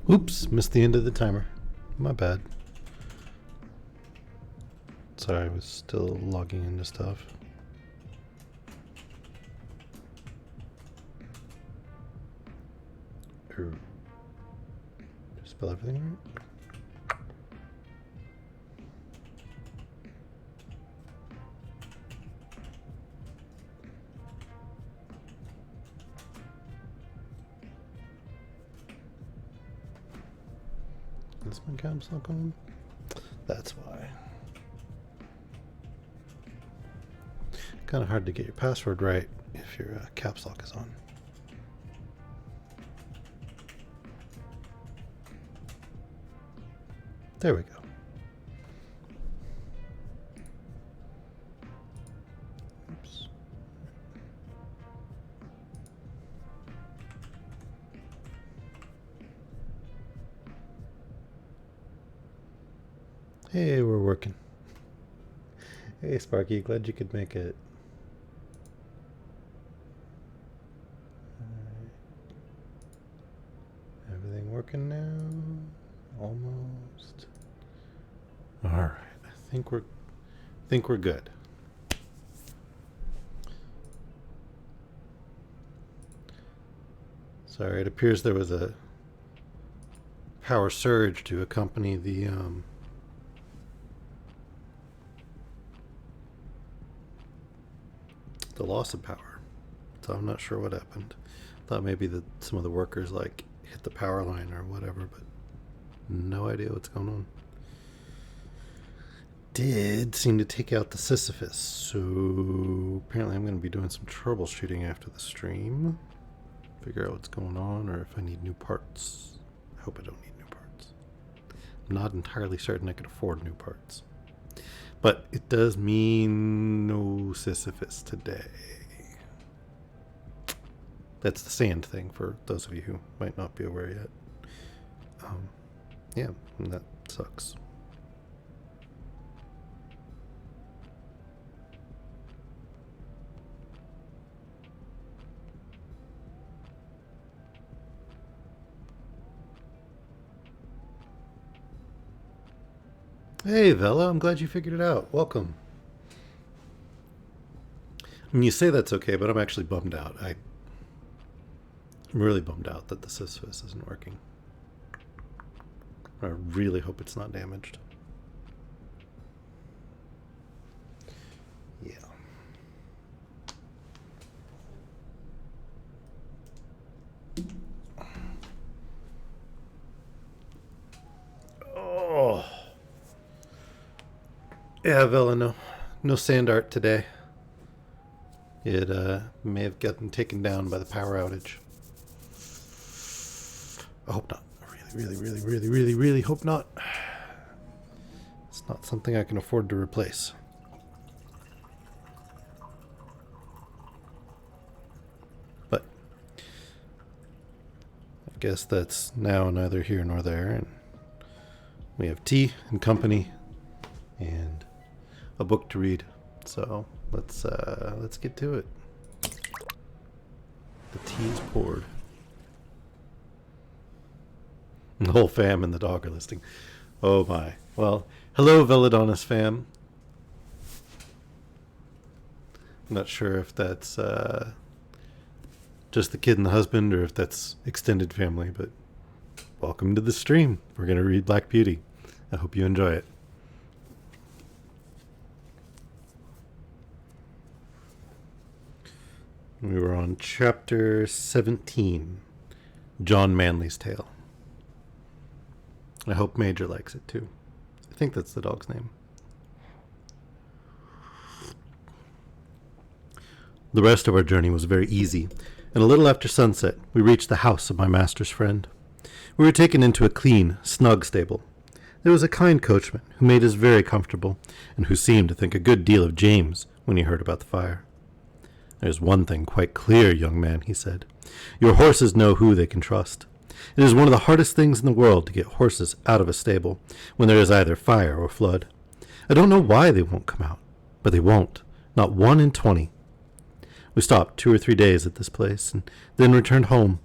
Oops, missed the end of the timer. My bad. Sorry, I was still logging into stuff. Did I spell everything right? Is my caps lock on? That's why. Kind of hard to get your password right if your caps lock is on. There we go. Oops. Hey, we're working. Hey, Sparky, glad you could make it. Everything working now? Almost. All right, I think we're good. Sorry, it appears there was a power surge to accompany the loss of power. So I'm not sure what happened. Thought maybe that some of the workers hit the power line or whatever, but no idea what's going on. Did seem to take out the Sisyphus, so apparently I'm going to be doing some troubleshooting after the stream. Figure out what's going on, or if I need new parts. I hope I don't need new parts. I'm not entirely certain I could afford new parts. But it does mean no Sisyphus today. That's the sand thing for those of you who might not be aware yet. Yeah, that sucks. Hey, Vela, I'm glad you figured it out. Welcome. I mean, you say that's okay, but I'm actually bummed out. I'm really bummed out that the Sisyphus isn't working. I really hope it's not damaged. Yeah. Oh. Yeah, Vela, no sand art today. It may have gotten taken down by the power outage. I hope not. I really hope not. It's not something I can afford to replace. But I guess that's now neither here nor there, and we have tea and company and a book to read. So let's get to it. The tea is poured. The whole fam and the dog are listening. Oh my. Well, hello Veladonis fam. I'm not sure if that's just the kid and the husband or if that's extended family, but welcome to the stream. We're going to read Black Beauty. I hope you enjoy it. We were on chapter 17, John Manley's Tale. I hope Major likes it too. I think that's the dog's name. The rest of our journey was very easy, and a little after sunset, we reached the house of my master's friend. We were taken into a clean, snug stable. There was a kind coachman who made us very comfortable, and who seemed to think a good deal of James when he heard about the fire. "There's one thing quite clear, young man," he said. "Your horses know who they can trust. It is one of the hardest things in the world to get horses out of a stable when there is either fire or flood. I don't know why they won't come out, but they won't, not 1 in 20. We stopped 2 or 3 days at this place and then returned home,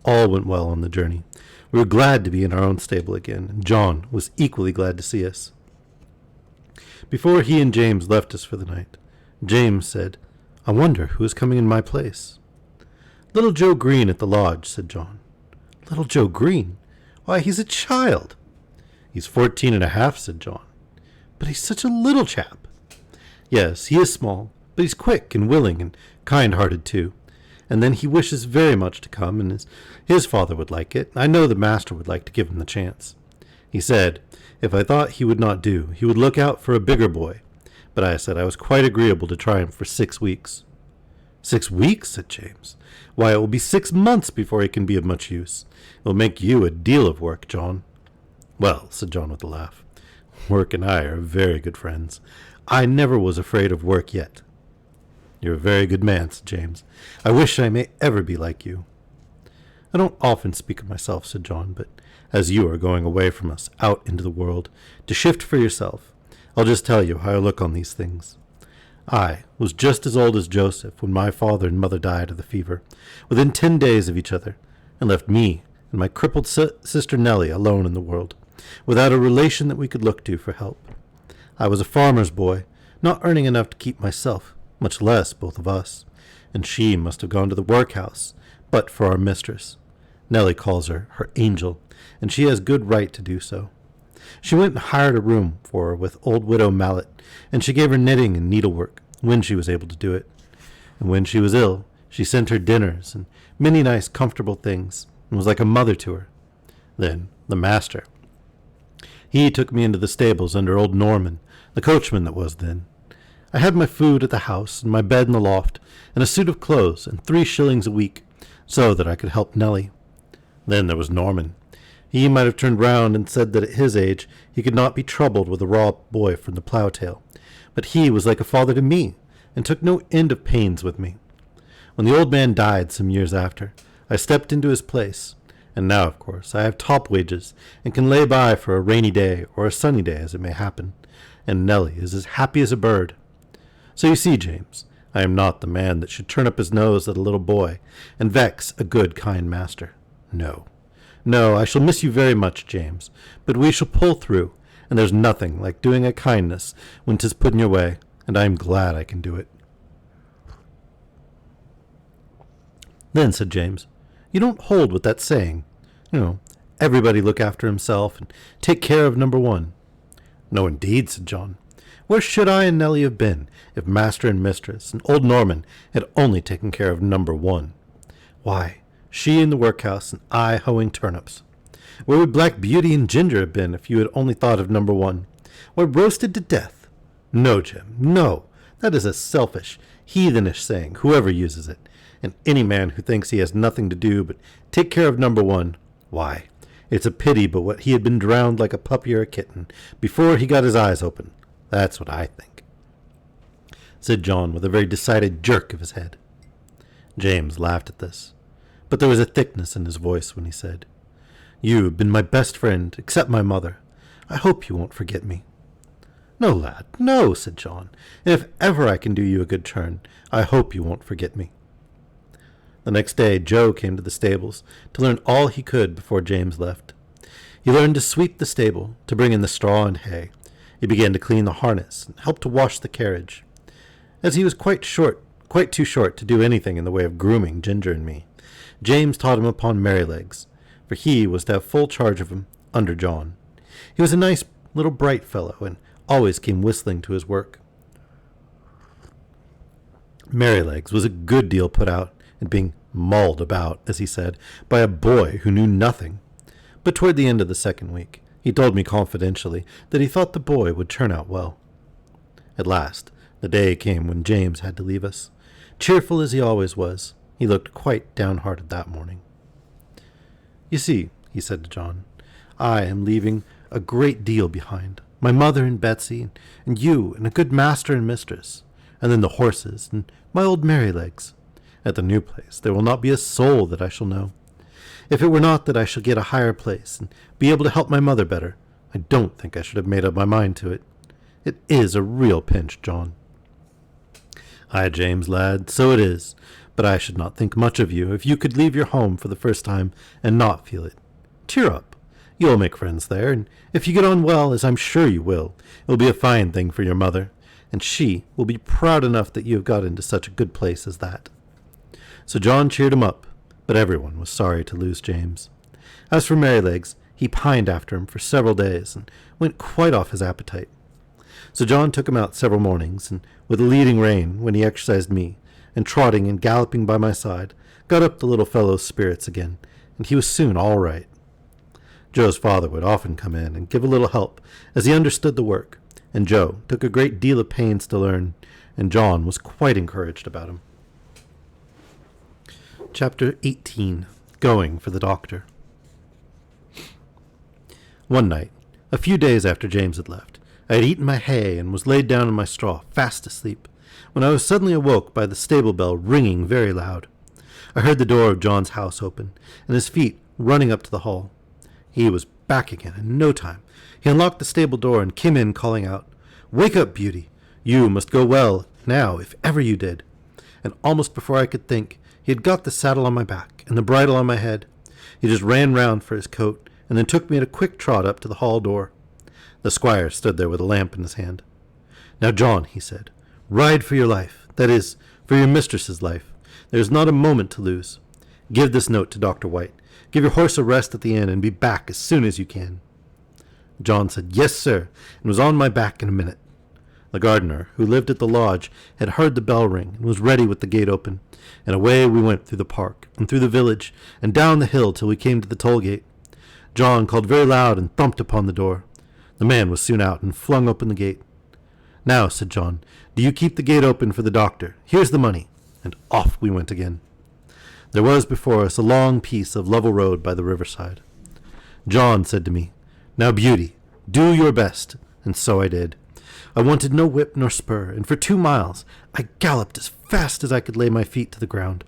all went well on the journey. We were glad to be in our own stable again, and John was equally glad to see us. Before he and James left us for the night, James said, "I wonder who is coming in my place." "Little Joe Green at the lodge," said John. "Little Joe Green? Why, he's a child." "He's 14.5, said John. "But he's such a little chap." "Yes, he is small, but he's quick and willing and kind-hearted too. And then he wishes very much to come, and his father would like it. I know the master would like to give him the chance. He said, if I thought he would not do, he would look out for a bigger boy. But I said I was quite agreeable to try him for 6 weeks. 6 weeks, said James. Why, it will be 6 months before he can be of much use. It will make you a deal of work, John. Well, said John with a laugh, work and I are very good friends. I never was afraid of work yet. You're a very good man, said James. I wish I may ever be like you. I don't often speak of myself, said John, but as you are going away from us, out into the world, to shift for yourself, I'll just tell you how I look on these things. I was just as old as Joseph when my father and mother died of the fever, within 10 days of each other, and left me and my crippled sister Nellie alone in the world, without a relation that we could look to for help. I was a farmer's boy, not earning enough to keep myself, much less both of us, and she must have gone to the workhouse, but for our mistress. Nellie calls her angel, and she has good right to do so. She went and hired a room for her with old widow Mallet, and she gave her knitting and needlework when she was able to do it. And when she was ill, she sent her dinners and many nice comfortable things, and was like a mother to her. Then the master. He took me into the stables under old Norman, the coachman that was then. I had my food at the house, and my bed in the loft, and a suit of clothes, and 3 shillings a week, so that I could help Nellie. Then there was Norman. He might have turned round and said that at his age he could not be troubled with a raw boy from the plough-tail, but he was like a father to me, and took no end of pains with me. When the old man died some years after, I stepped into his place, and now, of course, I have top wages, and can lay by for a rainy day or a sunny day as it may happen, and Nellie is as happy as a bird. So you see, James, I am not the man that should turn up his nose at a little boy, and vex a good, kind master. No, I shall miss you very much, James, but we shall pull through, and there's nothing like doing a kindness when 'tis put in your way, and I am glad I can do it. Then, said James, you don't hold with that saying, everybody look after himself and take care of number one. No, indeed, said John. Where should I and Nellie have been if master and mistress and old Norman had only taken care of number one? Why, she in the workhouse and I hoeing turnips. Where would Black Beauty and Ginger have been if you had only thought of number one? Why, roasted to death. No, Jim, no. That is a selfish, heathenish saying, whoever uses it. And any man who thinks he has nothing to do but take care of number one, why, it's a pity but what he had been drowned like a puppy or a kitten before he got his eyes open. That's what I think, said John with a very decided jerk of his head. James laughed at this, but there was a thickness in his voice when he said, You have been my best friend, except my mother. I hope you won't forget me. No, lad, no, said John, and if ever I can do you a good turn, I hope you won't forget me. The next day Joe came to the stables to learn all he could before James left. He learned to sweep the stable, to bring in the straw and hay. He began to clean the harness and help to wash the carriage. As he was quite too short to do anything in the way of grooming Ginger and me, James taught him upon Merrylegs, for he was to have full charge of him under John. He was a nice little bright fellow, and always came whistling to his work. Merrylegs was a good deal put out and being mauled about, as he said, by a boy who knew nothing. But toward the end of the second week, he told me confidentially that he thought the boy would turn out well. At last, the day came when James had to leave us. Cheerful as he always was, he looked quite downhearted that morning. You see, he said to John, I am leaving a great deal behind. My mother and Betsy, and you, and a good master and mistress, and then the horses, and my old Merrylegs. At the new place there will not be a soul that I shall know. If it were not that I shall get a higher place and be able to help my mother better, I don't think I should have made up my mind to it. It is a real pinch, John. Aye, James, lad, so it is. but I should not think much of you if you could leave your home for the first time and not feel it. Cheer up. You'll make friends there, and if you get on well, as I'm sure you will, it will be a fine thing for your mother, and she will be proud enough that you have got into such a good place as that." So John cheered him up, but everyone was sorry to lose James. As for Merrylegs, he pined after him for several days, and went quite off his appetite. So John took him out several mornings, and with a leading rein, when he exercised me, and trotting and galloping by my side, got up the little fellow's spirits again, and he was soon all right. Joe's father would often come in and give a little help, as he understood the work, and Joe took a great deal of pains to learn, and John was quite encouraged about him. Chapter 18. Going for the Doctor. One night, a few days after James had left, I had eaten my hay and was laid down in my straw, fast asleep, when I was suddenly awoke by the stable bell ringing very loud. I heard the door of John's house open, and his feet running up to the hall. He was back again in no time. He unlocked the stable door and came in, calling out, "Wake up, Beauty! You must go well now, if ever you did." And almost before I could think, he had got the saddle on my back and the bridle on my head. He just ran round for his coat, and then took me at a quick trot up to the hall door. The squire stood there with a lamp in his hand. "Now, John," he said, "ride for your life, that is, for your mistress's life. There is not a moment to lose. Give this note to Dr. White. Give your horse a rest at the inn, and be back as soon as you can." John said, "Yes, sir," and was on my back in a minute. The gardener, who lived at the lodge, had heard the bell ring, and was ready with the gate open, and away we went through the park, and through the village, and down the hill till we came to the toll gate. John called very loud and thumped upon the door. The man was soon out and flung open the gate. "Now," said John, "do you keep the gate open for the doctor. Here's the money." And off we went again. There was before us a long piece of level road by the riverside. John said to me, "Now, Beauty, do your best," and so I did. I wanted no whip nor spur, and for 2 miles I galloped as fast as I could lay my feet to the ground.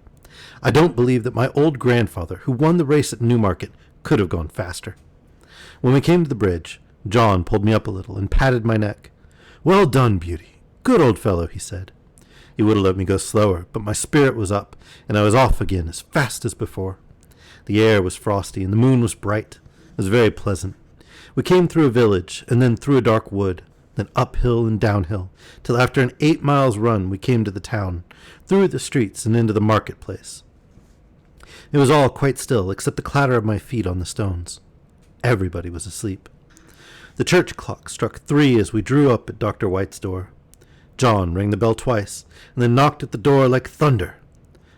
I don't believe that my old grandfather, who won the race at Newmarket, could have gone faster. When we came to the bridge, John pulled me up a little and patted my neck. "Well done, Beauty. Good old fellow," he said. He would have let me go slower, but my spirit was up, and I was off again as fast as before. The air was frosty, and the moon was bright. It was very pleasant. We came through a village, and then through a dark wood, then uphill and downhill, till after an 8 miles run we came to the town, through the streets and into the market-place. It was all quite still, except the clatter of my feet on the stones. Everybody was asleep. The church clock struck 3 as we drew up at Dr. White's door. John rang the bell twice, and then knocked at the door like thunder.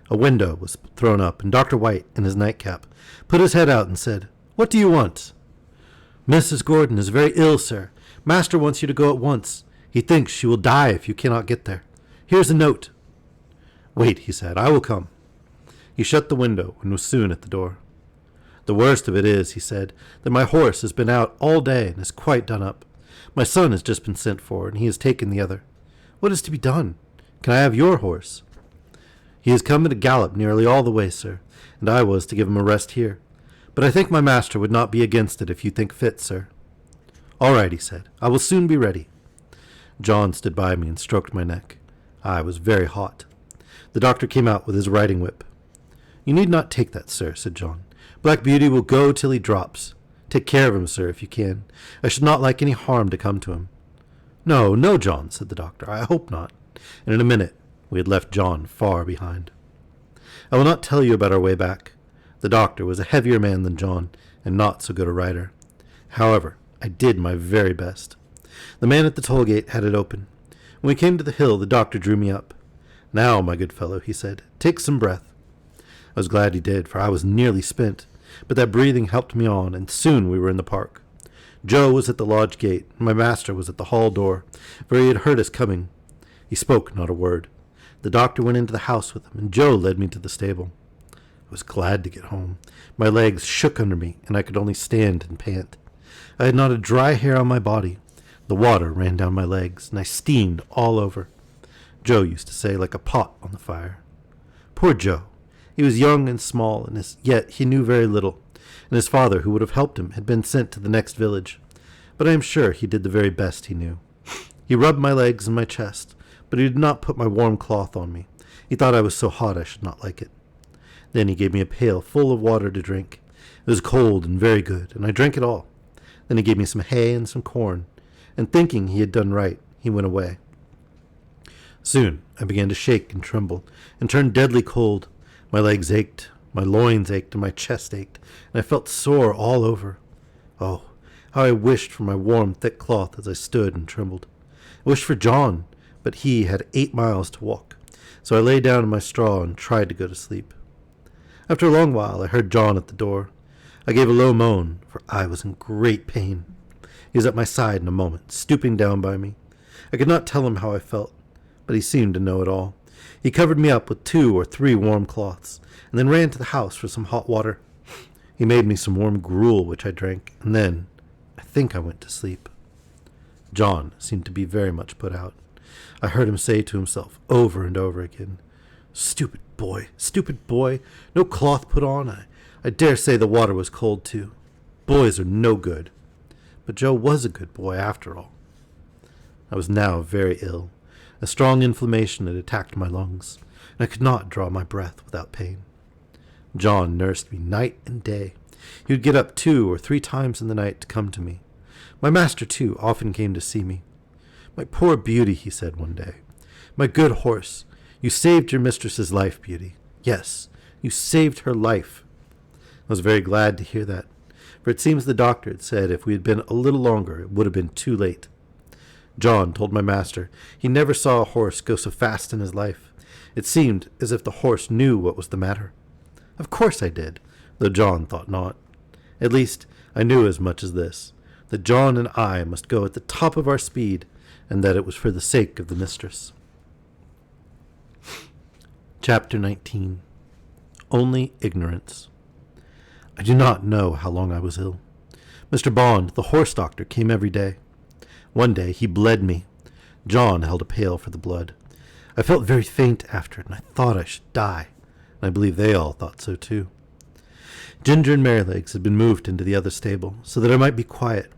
A window was thrown up, and Dr. White, in his nightcap, put his head out and said, "What do you want?" "Mrs. Gordon is very ill, sir. Master wants you to go at once. He thinks she will die if you cannot get there. Here's a note." "Wait," he said, "I will come." He shut the window and was soon at the door. "The worst of it is," he said, "that my horse has been out all day and is quite done up. My son has just been sent for, and he has taken the other. What is to be done? Can I have your horse?" "He has come at a gallop nearly all the way, sir, and I was to give him a rest here. But I think my master would not be against it if you think fit, sir." "All right," he said, "I will soon be ready." John stood by me and stroked my neck. I was very hot. The doctor came out with his riding whip. "You need not take that, sir," said John. "Black Beauty will go till he drops. Take care of him, sir, if you can. I should not like any harm to come to him." "No, no, John," said the doctor. "I hope not." And in a minute we had left John far behind. I will not tell you about our way back. The doctor was a heavier man than John, and not so good a rider. However, I did my very best. The man at the toll gate had it open. When we came to the hill, the doctor drew me up. "Now, my good fellow," he said, "take some breath." I was glad he did, for I was nearly spent, but that breathing helped me on, and soon we were in the park. Joe was at the lodge gate, and my master was at the hall door, for he had heard us coming. He spoke not a word. The doctor went into the house with him, and Joe led me to the stable. I was glad to get home. My legs shook under me, and I could only stand and pant. I had not a dry hair on my body. The water ran down my legs, and I steamed all over. Joe used to say, like a pot on the fire. Poor Joe! He was young and small, and yet he knew very little, and his father, who would have helped him, had been sent to the next village. But I am sure he did the very best he knew. He rubbed my legs and my chest, but he did not put my warm cloth on me. He thought I was so hot I should not like it. Then he gave me a pail full of water to drink. It was cold and very good, and I drank it all. Then he gave me some hay and some corn, and thinking he had done right, he went away. Soon I began to shake and tremble, and turned deadly cold. My legs ached, my loins ached, and my chest ached, and I felt sore all over. Oh, how I wished for my warm, thick cloth as I stood and trembled. I wished for John, but he had 8 miles to walk, so I lay down in my straw and tried to go to sleep. After a long while I heard John at the door. I gave a low moan, for I was in great pain. He was at my side in a moment, stooping down by me. I could not tell him how I felt, but he seemed to know it all. He covered me up with 2 or 3 warm cloths, and then ran to the house for some hot water. He made me some warm gruel, which I drank, and then I think I went to sleep. John seemed to be very much put out. I heard him say to himself over and over again, stupid boy, no cloth put on. I dare say the water was cold too. Boys are no good. But Joe was a good boy after all. I was now very ill. A strong inflammation had attacked my lungs, and I could not draw my breath without pain. John nursed me night and day. He would get up 2 or 3 times in the night to come to me. My master, too, often came to see me. My poor Beauty, he said one day. My good horse, you saved your mistress's life, Beauty. Yes, you saved her life. I was very glad to hear that, for it seems the doctor had said if we had been a little longer it would have been too late. John told my master he never saw a horse go so fast in his life. It seemed as if the horse knew what was the matter. Of course I did, though John thought not. At least I knew as much as this, that John and I must go at the top of our speed, and that it was for the sake of the mistress. Chapter 19. Only Ignorance. I do not know how long I was ill. Mr. Bond, the horse doctor, came every day. One day he bled me. John held a pail for the blood. I felt very faint after it, and I thought I should die. And I believe they all thought so too. Ginger and Merrylegs had been moved into the other stable, so that I might be quiet,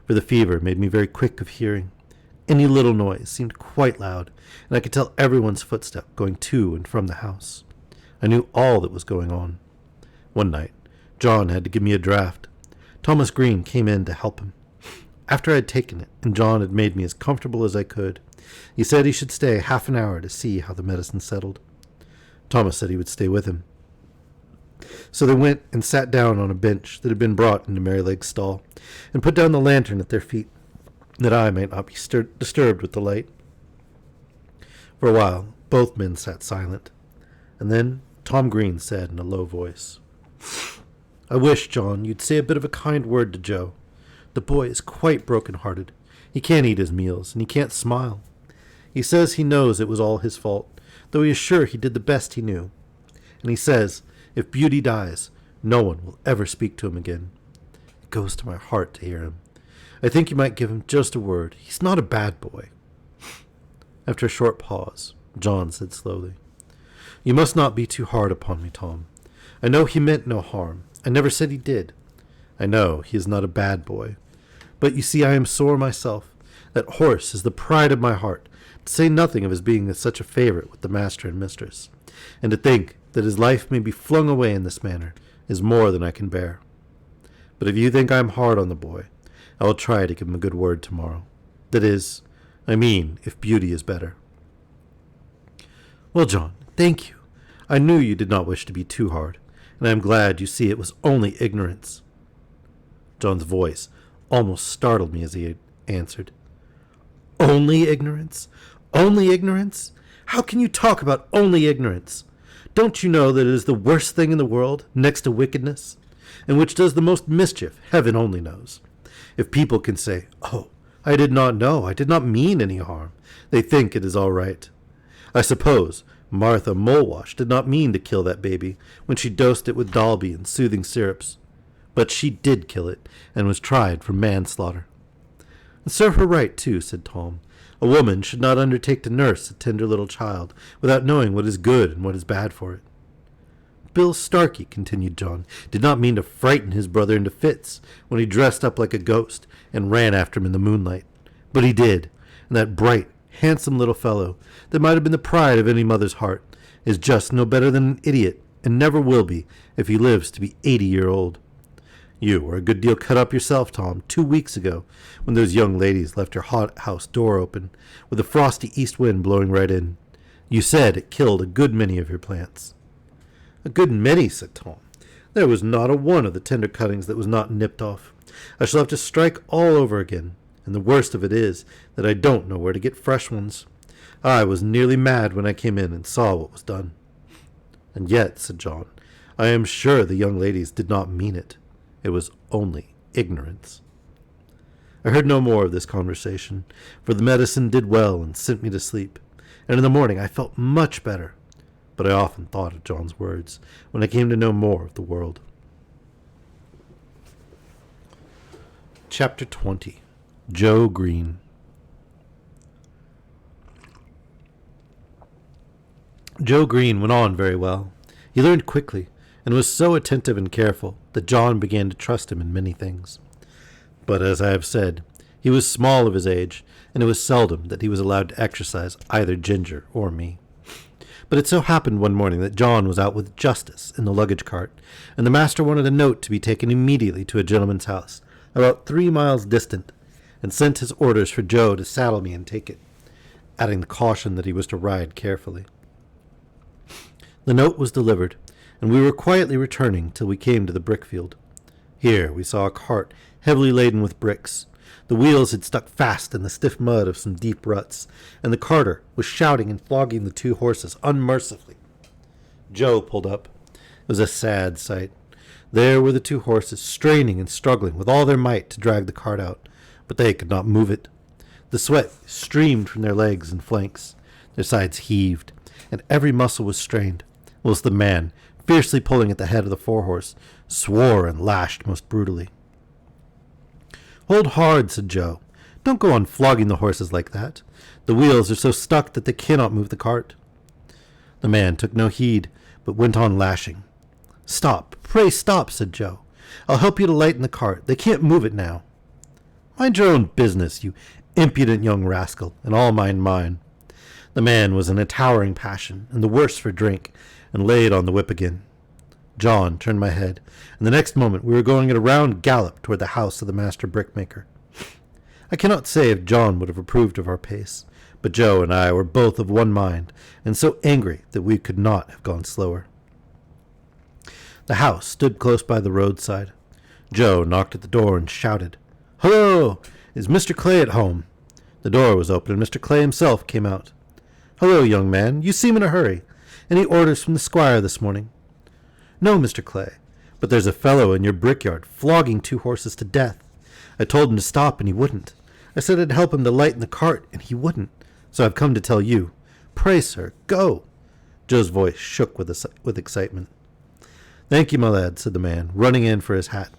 for the fever made me very quick of hearing. Any little noise seemed quite loud, and I could tell everyone's footstep going to and from the house. I knew all that was going on. One night, John had to give me a draught. Thomas Green came in to help him. After I had taken it, and John had made me as comfortable as I could, he said he should stay half an hour to see how the medicine settled. Thomas said he would stay with him. So they went and sat down on a bench that had been brought into Merryleg's stall, and put down the lantern at their feet, that I might not be disturbed with the light. For a while, both men sat silent, and then Tom Green said in a low voice, I wish, John, you'd say a bit of a kind word to Joe. The boy is quite broken-hearted. He can't eat his meals, and he can't smile. He says he knows it was all his fault, though he is sure he did the best he knew. And he says, if Beauty dies, no one will ever speak to him again. It goes to my heart to hear him. I think you might give him just a word. He's not a bad boy. After a short pause, John said slowly, You must not be too hard upon me, Tom. I know he meant no harm. I never said he did. I know he is not a bad boy. But you see, I am sore myself. That horse is the pride of my heart, to say nothing of his being such a favorite with the master and mistress. And to think that his life may be flung away in this manner is more than I can bear. But if you think I am hard on the boy, I will try to give him a good word tomorrow. That is, I mean, if Beauty is better. Well, John, thank you. I knew you did not wish to be too hard, and I am glad you see it was only ignorance. John's voice almost startled me as he answered. Only ignorance? Only ignorance? How can you talk about only ignorance? Don't you know that it is the worst thing in the world, next to wickedness, and which does the most mischief, heaven only knows? If people can say, Oh, I did not know, I did not mean any harm, they think it is all right. I suppose Martha Molewash did not mean to kill that baby when she dosed it with Dalby and soothing syrups. But she did kill it, and was tried for manslaughter. And serve her right, too, said Tom. A woman should not undertake to nurse a tender little child without knowing what is good and what is bad for it. Bill Starkey, continued John, did not mean to frighten his brother into fits when he dressed up like a ghost and ran after him in the moonlight. But he did, and that bright, handsome little fellow, that might have been the pride of any mother's heart, is just no better than an idiot, and never will be if he lives to be 80-year-old. You were a good deal cut up yourself, Tom, 2 weeks ago, when those young ladies left your hothouse door open, with a frosty east wind blowing right in. You said it killed a good many of your plants. A good many, said Tom. There was not a one of the tender cuttings that was not nipped off. I shall have to strike all over again, and the worst of it is that I don't know where to get fresh ones. I was nearly mad when I came in and saw what was done. And yet, said John, I am sure the young ladies did not mean it. It was only ignorance. I heard no more of this conversation, for the medicine did well and sent me to sleep, and in the morning I felt much better. But I often thought of John's words when I came to know more of the world. Chapter 20. Joe Green. Joe Green went on very well. He learned quickly, and was so attentive and careful that John began to trust him in many things. But as I have said, he was small of his age, and it was seldom that he was allowed to exercise either Ginger or me. But it so happened one morning that John was out with Justice in the luggage cart, and the master wanted a note to be taken immediately to a gentleman's house, about 3 miles distant, and sent his orders for Joe to saddle me and take it, adding the caution that he was to ride carefully. The note was delivered, and we were quietly returning till we came to the brickfield. Here we saw a cart heavily laden with bricks. The wheels had stuck fast in the stiff mud of some deep ruts, and the carter was shouting and flogging the 2 horses unmercifully. Joe pulled up. It was a sad sight. There were the 2 horses, straining and struggling with all their might to drag the cart out, but they could not move it. The sweat streamed from their legs and flanks. Their sides heaved, and every muscle was strained, whilst the man, fiercely pulling at the head of the 4-horse, swore and lashed most brutally. Hold hard, said Joe. Don't go on flogging the horses like that. The wheels are so stuck that they cannot move the cart. The man took no heed, but went on lashing. Stop, pray stop, said Joe. I'll help you to lighten the cart. They can't move it now. Mind your own business, you impudent young rascal, and I'll mind mine. The man was in a towering passion, and the worse for drink, and laid on the whip again. John turned my head, and the next moment we were going at a round gallop toward the house of the master brickmaker. I cannot say if John would have approved of our pace, but Joe and I were both of one mind, and so angry that we could not have gone slower. The house stood close by the roadside. Joe knocked at the door and shouted, "Hello! Is Mr. Clay at home?" The door was open, and Mr. Clay himself came out. "Hello, young man. You seem in a hurry. Any orders from the squire this morning?" "No, Mr. Clay, but there's a fellow in your brickyard flogging 2 horses to death. I told him to stop, and he wouldn't. I said I'd help him to lighten the cart, and he wouldn't. So I've come to tell you. Pray, sir, go." Joe's voice shook with excitement. "Thank you, my lad," said the man, running in for his hat,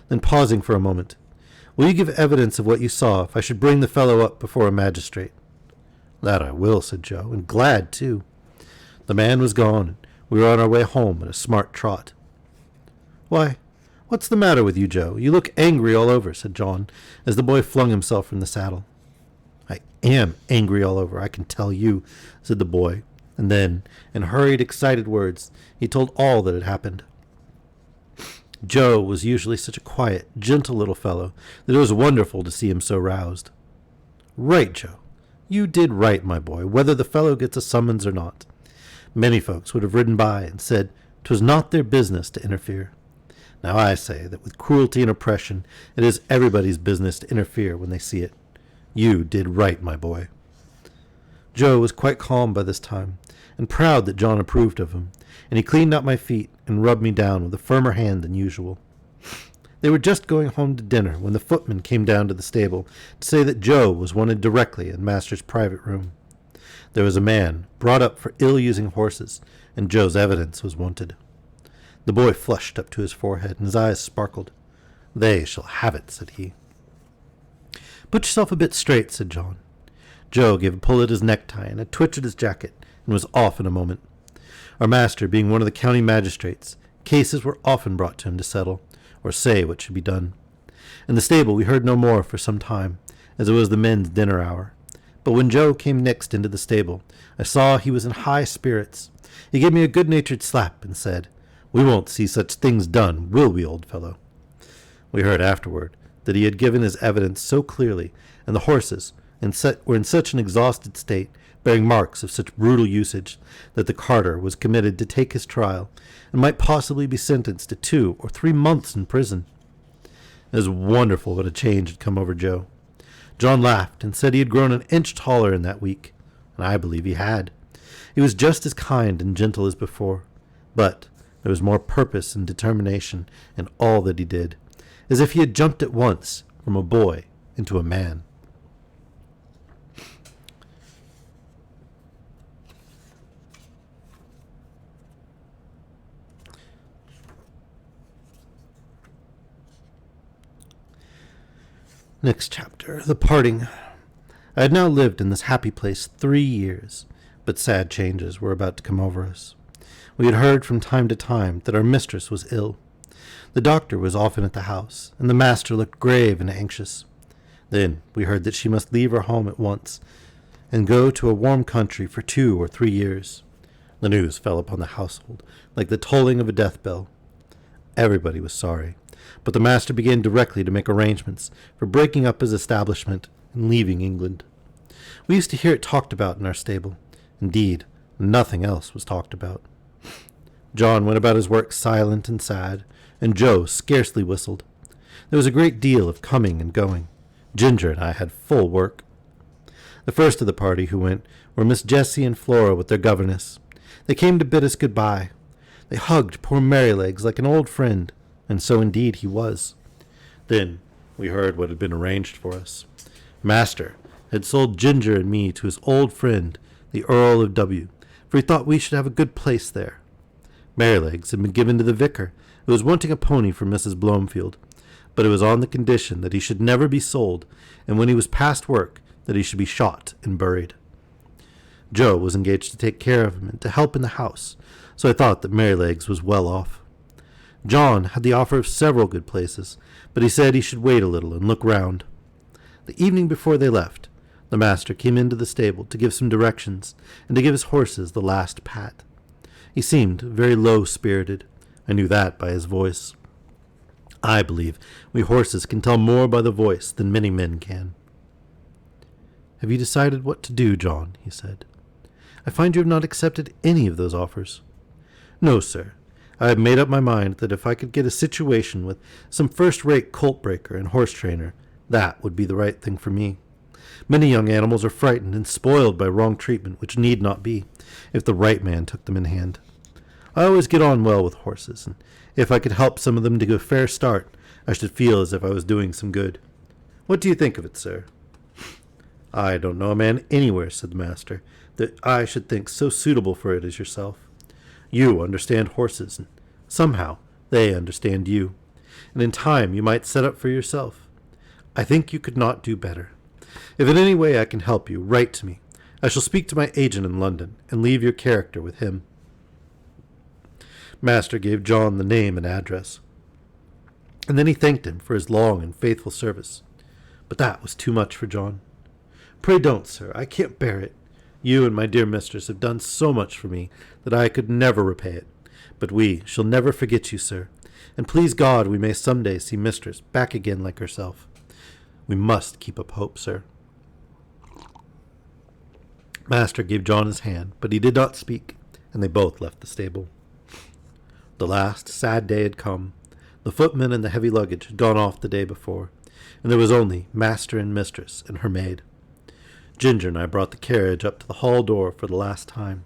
then pausing for a moment. "Will you give evidence of what you saw if I should bring the fellow up before a magistrate?" "That I will," said Joe, "and glad, too." The man was gone, and we were on our way home at a smart trot. "Why, what's the matter with you, Joe? You look angry all over," said John, as the boy flung himself from the saddle. "I am angry all over, I can tell you," said the boy, and then, in hurried, excited words, he told all that had happened. Joe was usually such a quiet, gentle little fellow that it was wonderful to see him so roused. "Right, Joe. You did right, my boy, whether the fellow gets a summons or not. Many folks would have ridden by and said 'twas not their business to interfere. Now I say that with cruelty and oppression it is everybody's business to interfere when they see it. You did right, my boy." Joe was quite calm by this time, and proud that John approved of him, and he cleaned out my feet and rubbed me down with a firmer hand than usual. They were just going home to dinner when the footman came down to the stable to say that Joe was wanted directly in Master's private room. There was a man brought up for ill-using horses, and Joe's evidence was wanted. The boy flushed up to his forehead, and his eyes sparkled. "They shall have it," said he. "Put yourself a bit straight," said John. Joe gave a pull at his necktie and a twitch at his jacket, and was off in a moment. Our master being one of the county magistrates, cases were often brought to him to settle, or say what should be done. In the stable we heard no more for some time, as it was the men's dinner hour. But when Joe came next into the stable, I saw he was in high spirits, He gave me a good-natured slap and said, "We won't see such things done, will we, old fellow?" We heard afterward that he had given his evidence so clearly, and the horses were in such an exhausted state, bearing marks of such brutal usage, that the carter was committed to take his trial, and might possibly be sentenced to 2 or 3 months in prison. It was wonderful what a change had come over Joe. John laughed and said he had grown an inch taller in that week, and I believe he had. He was just as kind and gentle as before, but there was more purpose and determination in all that he did, as if he had jumped at once from a boy into a man. Next chapter, the parting. I had now lived in this happy place 3 years, but sad changes were about to come over us. We had heard from time to time that our mistress was ill. The doctor was often at the house, and the master looked grave and anxious. Then we heard that she must leave her home at once and go to a warm country for 2 or 3 years. The news fell upon the household like the tolling of a death bell. Everybody was sorry, but the master began directly to make arrangements for breaking up his establishment and leaving England. We used to hear it talked about in our stable. Indeed, nothing else was talked about. John went about his work silent and sad, and Joe scarcely whistled. There was a great deal of coming and going. Ginger and I had full work. The first of the party who went were Miss Jessie and Flora with their governess. They came to bid us good-bye. They hugged poor Merrylegs like an old friend, and so indeed he was. Then we heard what had been arranged for us. Master had sold Ginger and me to his old friend, the Earl of W., for he thought we should have a good place there. Merrylegs had been given to the vicar, who was wanting a pony for Mrs. Blomefield, but it was on the condition that he should never be sold, and when he was past work, that he should be shot and buried. Joe was engaged to take care of him and to help in the house, so I thought that Merrylegs was well off. John had the offer of several good places, but he said he should wait a little and look round. The evening before they left, the master came into the stable to give some directions and to give his horses the last pat. He seemed very low-spirited. I knew that by his voice. I believe we horses can tell more by the voice than many men can. "Have you decided what to do, John?" he said. "I find you have not accepted any of those offers." "No, sir. I have made up my mind that if I could get a situation with some first-rate colt-breaker and horse-trainer, that would be the right thing for me. Many young animals are frightened and spoiled by wrong treatment, which need not be, if the right man took them in hand. I always get on well with horses, and if I could help some of them to a fair start, I should feel as if I was doing some good. What do you think of it, sir?" "I don't know a man anywhere," said the master, "that I should think so suitable for it as yourself. You understand horses, and somehow they understand you, and in time you might set up for yourself. I think you could not do better. If in any way I can help you, write to me. I shall speak to my agent in London, and leave your character with him." Master gave John the name and address, and then he thanked him for his long and faithful service. But that was too much for John. "Pray don't, sir. I can't bear it. You and my dear mistress have done so much for me that I could never repay it. But we shall never forget you, sir, and please God we may some day see mistress back again like herself. We must keep up hope, sir." Master gave John his hand, but he did not speak, and they both left the stable. The last sad day had come. The footman and the heavy luggage had gone off the day before, and there was only master and mistress and her maid. Ginger and I brought the carriage up to the hall door for the last time.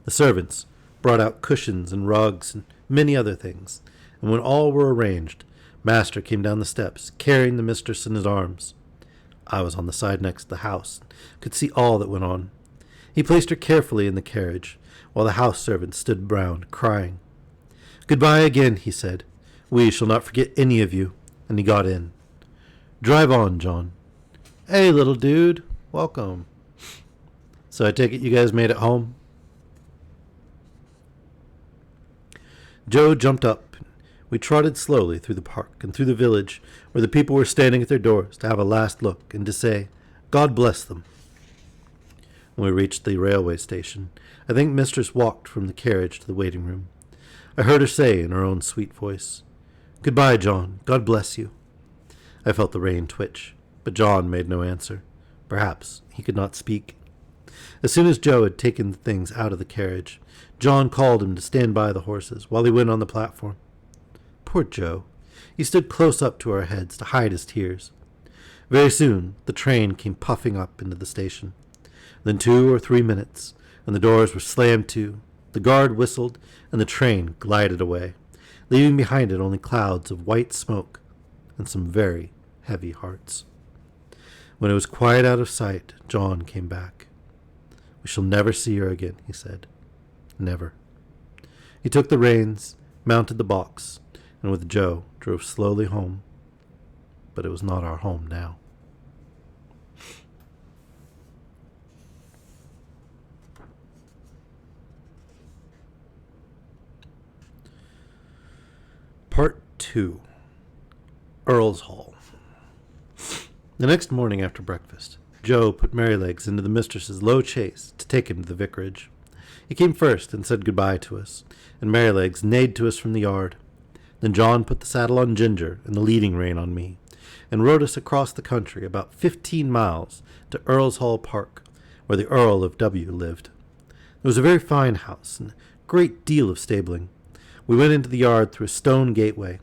The servants brought out cushions and rugs and many other things, and when all were arranged, Master came down the steps, carrying the mistress in his arms. I was on the side next to the house, and could see all that went on. He placed her carefully in the carriage, while the house servants stood round, crying. "Goodbye again," he said. "We shall not forget any of you," and he got in. "Drive on, John." "Hey, little dude, welcome." "So I take it you guys made it home?" Joe jumped up. We trotted slowly through the park and through the village, where the people were standing at their doors to have a last look and to say, "God bless them." When we reached the railway station, I think Mistress walked from the carriage to the waiting room. I heard her say in her own sweet voice, "Goodbye, John. God bless you." I felt the rein twitch, but John made no answer. Perhaps he could not speak. As soon as Joe had taken the things out of the carriage, John called him to stand by the horses while he went on the platform. Poor Joe. He stood close up to our heads to hide his tears. Very soon the train came puffing up into the station. Then 2 or 3 minutes, and the doors were slammed to, the guard whistled, and the train glided away, leaving behind it only clouds of white smoke and some very heavy hearts. When it was quite out of sight, John came back. "We shall never see her again," he said. "Never." He took the reins, mounted the box, and with Joe drove slowly home. But it was not our home now. Part 2. Earl's Hall. The next morning after breakfast, Joe put Merrylegs into the mistress's low chaise to take him to the vicarage. He came first and said goodbye to us, and Merrylegs neighed to us from the yard. Then John put the saddle on Ginger and the leading rein on me, and rode us across the country about 15 miles to Earl's Hall Park, where the Earl of W. lived. It was a very fine house, and a great deal of stabling. We went into the yard through a stone gateway,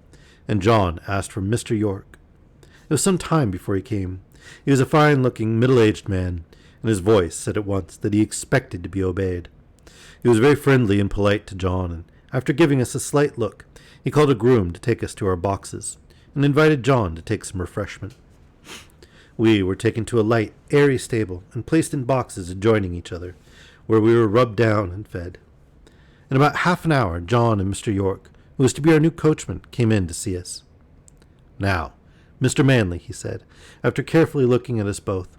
and John asked for Mr. York. It was some time before he came. He was a fine-looking, middle-aged man, and his voice said at once that he expected to be obeyed. He was very friendly and polite to John, and after giving us a slight look, he called a groom to take us to our boxes, and invited John to take some refreshment. We were taken to a light, airy stable, and placed in boxes adjoining each other, where we were rubbed down and fed. In about half an hour, John and Mr. York, who was to be our new coachman, came in to see us. "Now, Mr. Manley," he said, after carefully looking at us both,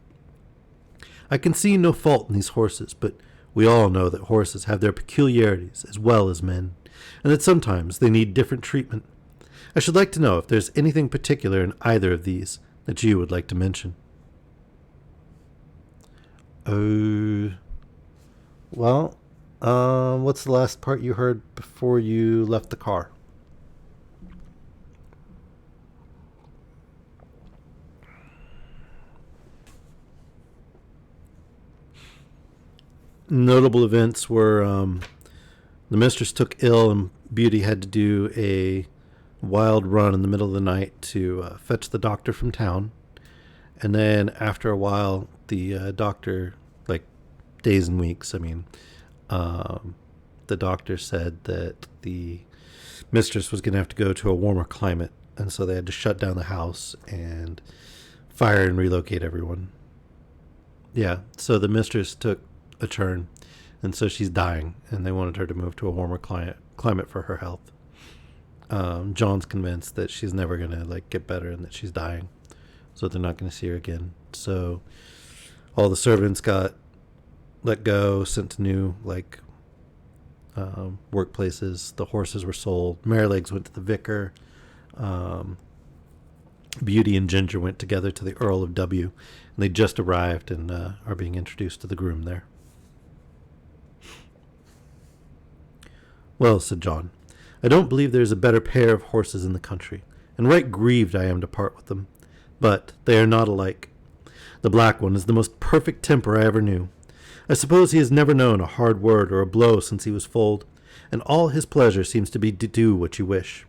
"I can see no fault in these horses, but we all know that horses have their peculiarities as well as men, and that sometimes they need different treatment. I should like to know if there's anything particular in either of these that you would like to mention." What's the last part you heard before you left the car? Notable events were the mistress took ill and Beauty had to do a wild run in the middle of the night to fetch the doctor from town. And then after a while, the doctor, like days and weeks, the doctor said that the mistress was going to have to go to a warmer climate. And so they had to shut down the house and fire and relocate everyone. Yeah, so the mistress took a turn, and so she's dying, and they wanted her to move to a warmer climate for her health. John's convinced that she's never going to get better and that she's dying, so they're not going to see her again. So all the servants got let go, sent to new workplaces. The horses were sold. Merrylegs went to the vicar. Beauty and Ginger went together to the Earl of W, and they just arrived and are being introduced to the groom there. "Well," said John, "I don't believe there is a better pair of horses in the country, and right grieved I am to part with them. But they are not alike. The black one is the most perfect temper I ever knew. I suppose he has never known a hard word or a blow since he was foaled, and all his pleasure seems to be to do what you wish.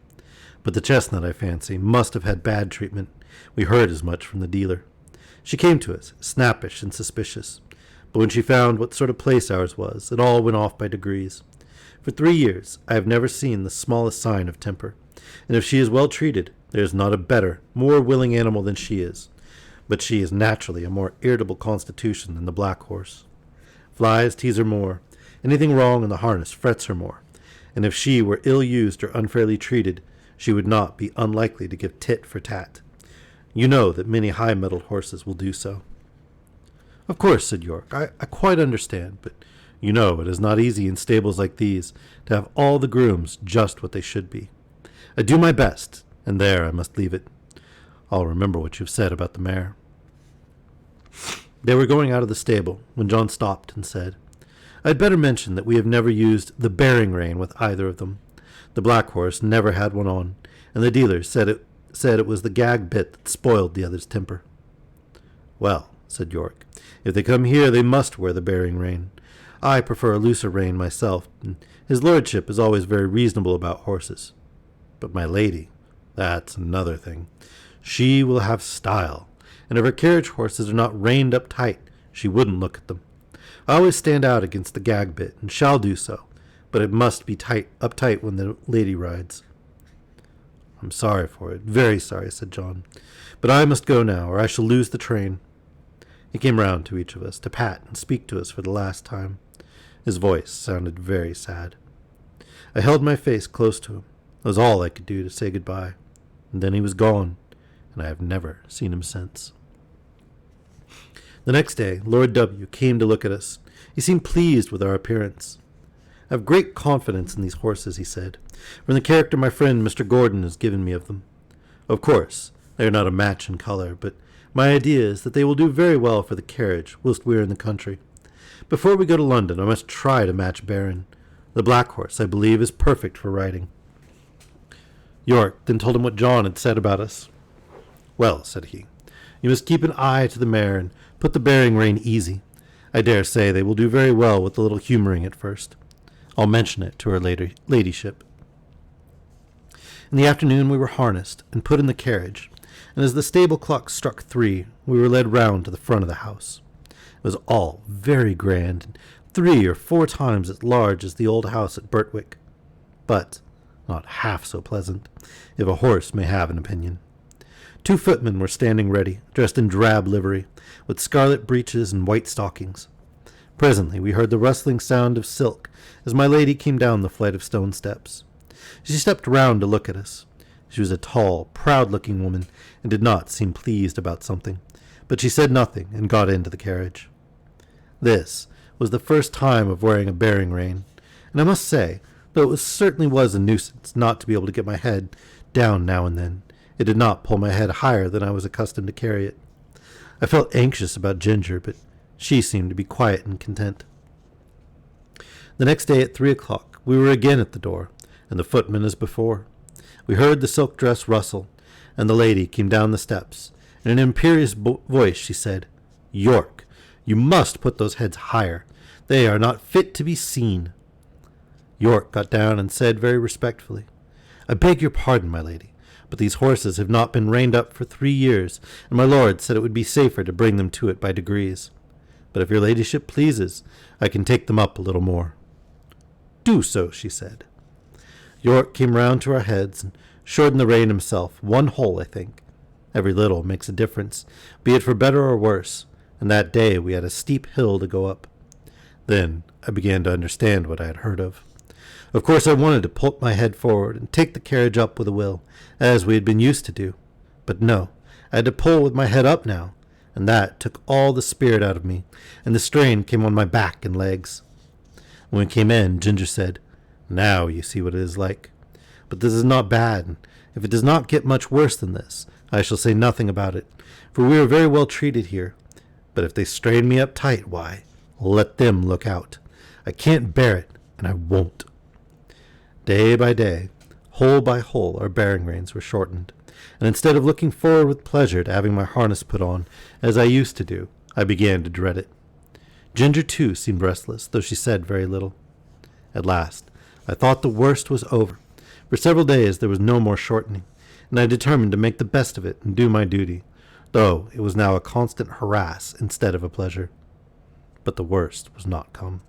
But the chestnut, I fancy, must have had bad treatment. We heard as much from the dealer. She came to us, snappish and suspicious, but when she found what sort of place ours was, it all went off by degrees. For 3 years I have never seen the smallest sign of temper, and if she is well treated, there is not a better, more willing animal than she is. But she is naturally a more irritable constitution than the black horse. Flies tease her more, anything wrong in the harness frets her more, and if she were ill-used or unfairly treated, she would not be unlikely to give tit for tat. You know that many high-mettled horses will do so." "Of course," said York, I quite understand, but you know it is not easy in stables like these to have all the grooms just what they should be. I do my best, and there I must leave it. I'll remember what you've said about the mare." They were going out of the stable when John stopped and said, "I'd better mention that we have never used the bearing rein with either of them. The black horse never had one on, and the dealer said it was the gag bit that spoiled the other's temper." "Well," said York, "if they come here they must wear the bearing rein. I prefer a looser rein myself, and his lordship is always very reasonable about horses. But my lady, that's another thing. She will have style, and if her carriage horses are not reined up tight, she wouldn't look at them. I always stand out against the gag bit, and shall do so, but it must be uptight when the lady rides." "I'm sorry for it, very sorry," said John, "but I must go now, or I shall lose the train." He came round to each of us to pat and speak to us for the last time. His voice sounded very sad. I held my face close to him. It was all I could do to say goodbye. And then he was gone, and I have never seen him since. The next day, Lord W. came to look at us. He seemed pleased with our appearance. "I have great confidence in these horses," he said, "from the character my friend Mr. Gordon has given me of them. Of course, they are not a match in color, but my idea is that they will do very well for the carriage whilst we are in the country. Before we go to London, I must try to match Baron. The black horse, I believe, is perfect for riding." York then told him what John had said about us. "Well," said he, "you must keep an eye to the mare and put the bearing rein easy. I dare say they will do very well with a little humouring at first. I'll mention it to her ladyship." In the afternoon we were harnessed and put in the carriage, and as the stable clock struck 3, we were led round to the front of the house. It was all very grand, and 3 or 4 times as large as the old house at Birtwick, but not half so pleasant, if a horse may have an opinion. 2 footmen were standing ready, dressed in drab livery, with scarlet breeches and white stockings. Presently we heard the rustling sound of silk as my lady came down the flight of stone steps. She stepped round to look at us. She was a tall, proud-looking woman, and did not seem pleased about something, but she said nothing and got into the carriage. This was the first time of wearing a bearing rein, and I must say, though it certainly was a nuisance not to be able to get my head down now and then, it did not pull my head higher than I was accustomed to carry it. I felt anxious about Ginger, but she seemed to be quiet and content. The next day at 3 o'clock we were again at the door, and the footman as before. We heard the silk dress rustle, and the lady came down the steps. In an imperious voice she said, "York, you must put those heads higher. They are not fit to be seen." York got down and said very respectfully, "I beg your pardon, my lady, but these horses have not been reined up for 3 years, and my lord said it would be safer to bring them to it by degrees. But if your ladyship pleases, I can take them up a little more." "Do so," she said. York came round to our heads and shortened the rein himself, 1 hole, I think. Every little makes a difference, be it for better or worse, and that day we had a steep hill to go up. Then I began to understand what I had heard of. Of course I wanted to put my head forward and take the carriage up with a will, as we had been used to do. But no, I had to pull with my head up now, and that took all the spirit out of me, and the strain came on my back and legs. When we came in, Ginger said, "Now you see what it is like. But this is not bad, and if it does not get much worse than this, I shall say nothing about it, for we are very well treated here. But if they strain me up tight, why, let them look out. I can't bear it, and I won't." Day by day, hole by hole, our bearing reins were shortened, and instead of looking forward with pleasure to having my harness put on, as I used to do, I began to dread it. Ginger, too, seemed restless, though she said very little. At last, I thought the worst was over. For several days there was no more shortening, and I determined to make the best of it and do my duty, though it was now a constant harass instead of a pleasure. But the worst was not come.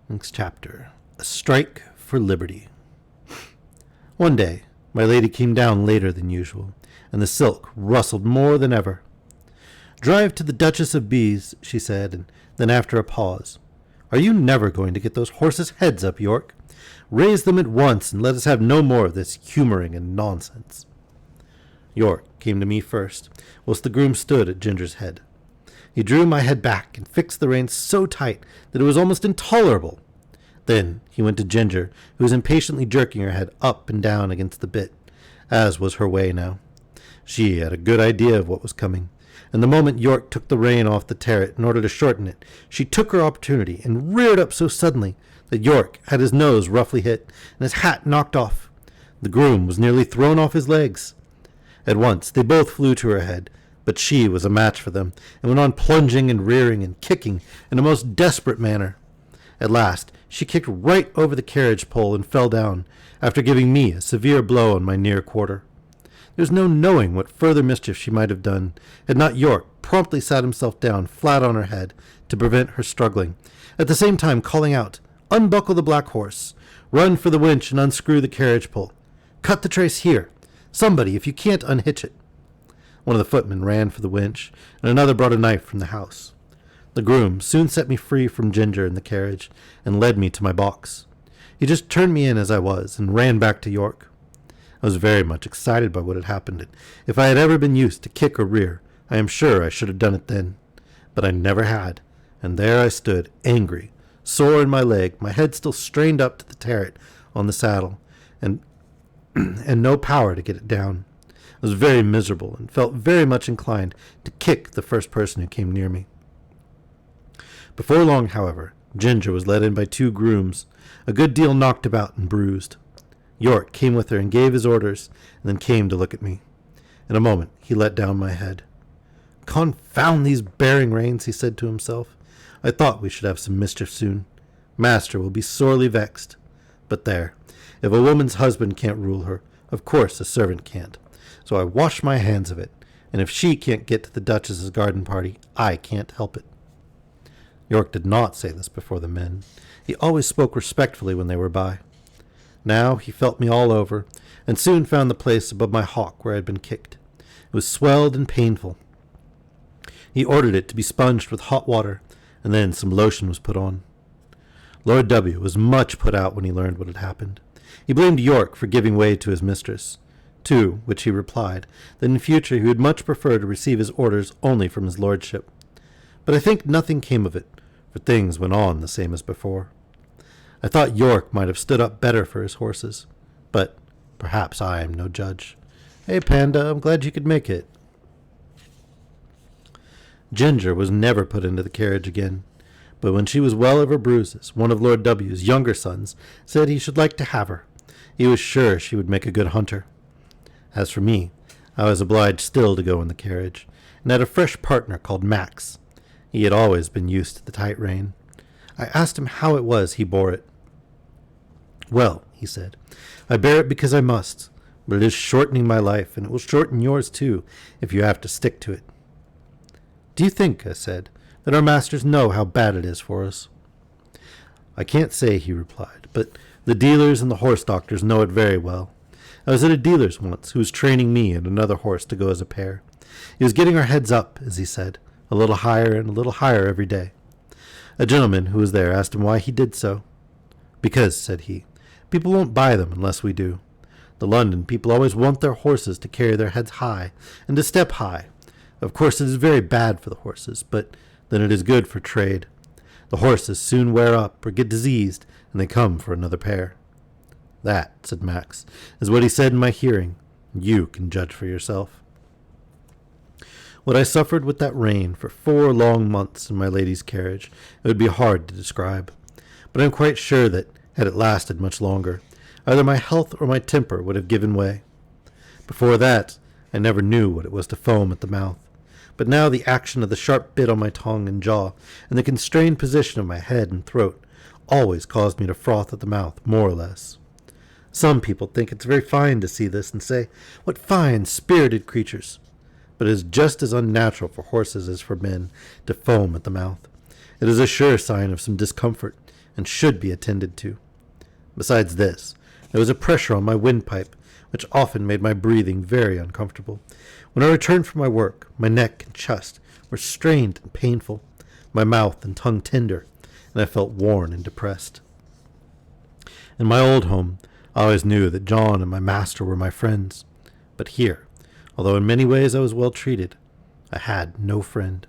Next chapter, A Strike for Liberty. One day, my lady came down later than usual, and the silk rustled more than ever. "Drive to the Duchess of B.'s," she said, and then after a pause, "Are you never going to get those horses' heads up, York? Raise them at once, and let us have no more of this humouring and nonsense." York came to me first, whilst the groom stood at Ginger's head. He drew my head back and fixed the reins so tight that it was almost intolerable. Then he went to Ginger, who was impatiently jerking her head up and down against the bit, as was her way now. She had a good idea of what was coming, and the moment York took the rein off the Tarot in order to shorten it, she took her opportunity and reared up so suddenly that York had his nose roughly hit and his hat knocked off. The groom was nearly thrown off his legs. At once they both flew to her head, but she was a match for them, and went on plunging and rearing and kicking in a most desperate manner. At last she kicked right over the carriage pole and fell down, after giving me a severe blow on my near quarter. There was no knowing what further mischief she might have done, had not York promptly sat himself down flat on her head to prevent her struggling, at the same time calling out, "Unbuckle the black horse! Run for the winch and unscrew the carriage pole! Cut the trace here! Somebody, if you can't, unhitch it!" One of the footmen ran for the winch, and another brought a knife from the house. The groom soon set me free from Ginger in the carriage, and led me to my box. He just turned me in as I was, and ran back to York. I was very much excited by what had happened, and if I had ever been used to kick or rear, I am sure I should have done it then. But I never had, and there I stood, angry, sore in my leg, my head still strained up to the Tarot on the saddle, and no power to get it down. I was very miserable, and felt very much inclined to kick the first person who came near me. Before long, however, Ginger was led in by 2 grooms, a good deal knocked about and bruised. York came with her and gave his orders, and then came to look at me. In a moment he let down my head. "Confound these bearing reins," he said to himself. "I thought we should have some mischief soon. Master will be sorely vexed. But there, if a woman's husband can't rule her, of course a servant can't. So I wash my hands of it, and if she can't get to the Duchess's garden party, I can't help it." York did not say this before the men. He always spoke respectfully when they were by. Now he felt me all over, and soon found the place above my hock where I had been kicked. It was swelled and painful. He ordered it to be sponged with hot water, and then some lotion was put on. Lord W. was much put out when he learned what had happened. He blamed York for giving way to his mistress, to which he replied that in future he would much prefer to receive his orders only from his lordship. But I think nothing came of it, for things went on the same as before. I thought York might have stood up better for his horses, but perhaps I am no judge. "Hey, Panda, I'm glad you could make it." Ginger was never put into the carriage again, but when she was well of her bruises, one of Lord W.'s younger sons said he should like to have her. He was sure she would make a good hunter. As for me, I was obliged still to go in the carriage, and had a fresh partner called Max. He had always been used to the tight rein. I asked him how it was he bore it. "Well," he said, "I bear it because I must, but it is shortening my life, and it will shorten yours too, if you have to stick to it." "Do you think," I said, "that our masters know how bad it is for us?" "I can't say," he replied, "but the dealers and the horse doctors know it very well. I was at a dealer's once, who was training me and another horse to go as a pair. He was getting our heads up, as he said, a little higher and a little higher every day. A gentleman who was there asked him why he did so. "Because," said he, "people won't buy them unless we do. The London people always want their horses to carry their heads high and to step high. Of course it is very bad for the horses, but then it is good for trade. The horses soon wear up or get diseased, and they come for another pair." "That," said Max, "is what he said in my hearing. You can judge for yourself." What I suffered with that rain for 4 long months in my lady's carriage, it would be hard to describe. But I am quite sure that, had it lasted much longer, either my health or my temper would have given way. Before that, I never knew what it was to foam at the mouth. But now the action of the sharp bit on my tongue and jaw, and the constrained position of my head and throat, always caused me to froth at the mouth, more or less. Some people think it's very fine to see this, and say, "What fine, spirited creatures!" But it is just as unnatural for horses as for men to foam at the mouth. It is a sure sign of some discomfort, and should be attended to. Besides this, there was a pressure on my windpipe, which often made my breathing very uncomfortable. When I returned from my work, my neck and chest were strained and painful, my mouth and tongue tender, and I felt worn and depressed. In my old home, I always knew that John and my master were my friends, but here, although in many ways I was well treated, I had no friend.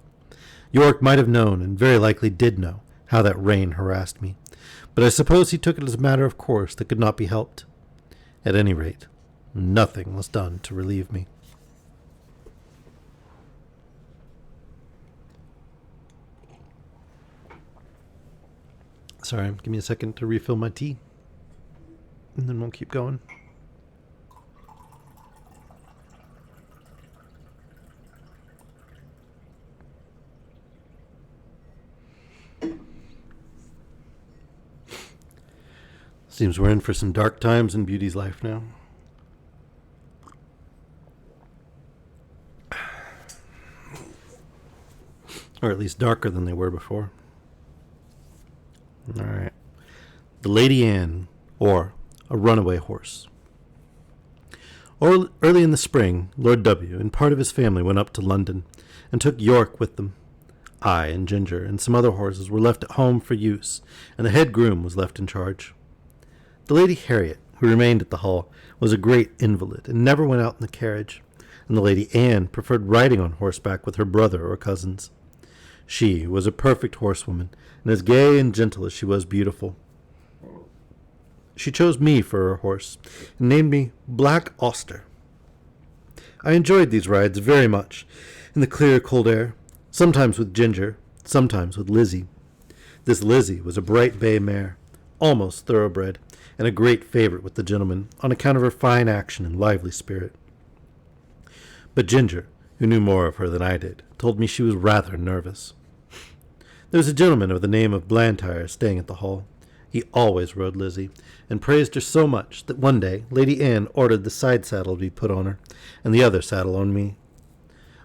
York might have known, and very likely did know, how that rain harassed me, but I suppose he took it as a matter of course that could not be helped. At any rate, nothing was done to relieve me. Sorry, give me a second to refill my tea, and then we'll keep going. Seems we're in for some dark times in Beauty's life now. Or at least darker than they were before. All right. The Lady Anne, or a runaway horse. Early in the spring, Lord W. and part of his family went up to London and took York with them. I and Ginger and some other horses were left at home for use, and the head groom was left in charge. The Lady Harriet, who remained at the Hall, was a great invalid and never went out in the carriage, and the Lady Anne preferred riding on horseback with her brother or cousins. She was a perfect horsewoman, and as gay and gentle as she was beautiful. She chose me for her horse, and named me Black Auster. I enjoyed these rides very much, in the clear, cold air, sometimes with Ginger, sometimes with Lizzie. This Lizzie was a bright bay mare, almost thoroughbred, and a great favorite with the gentlemen, on account of her fine action and lively spirit. But Ginger, who knew more of her than I did, told me she was rather nervous. There was a gentleman of the name of Blantyre staying at the Hall. He always rode Lizzie, and praised her so much that one day Lady Anne ordered the side saddle to be put on her, and the other saddle on me.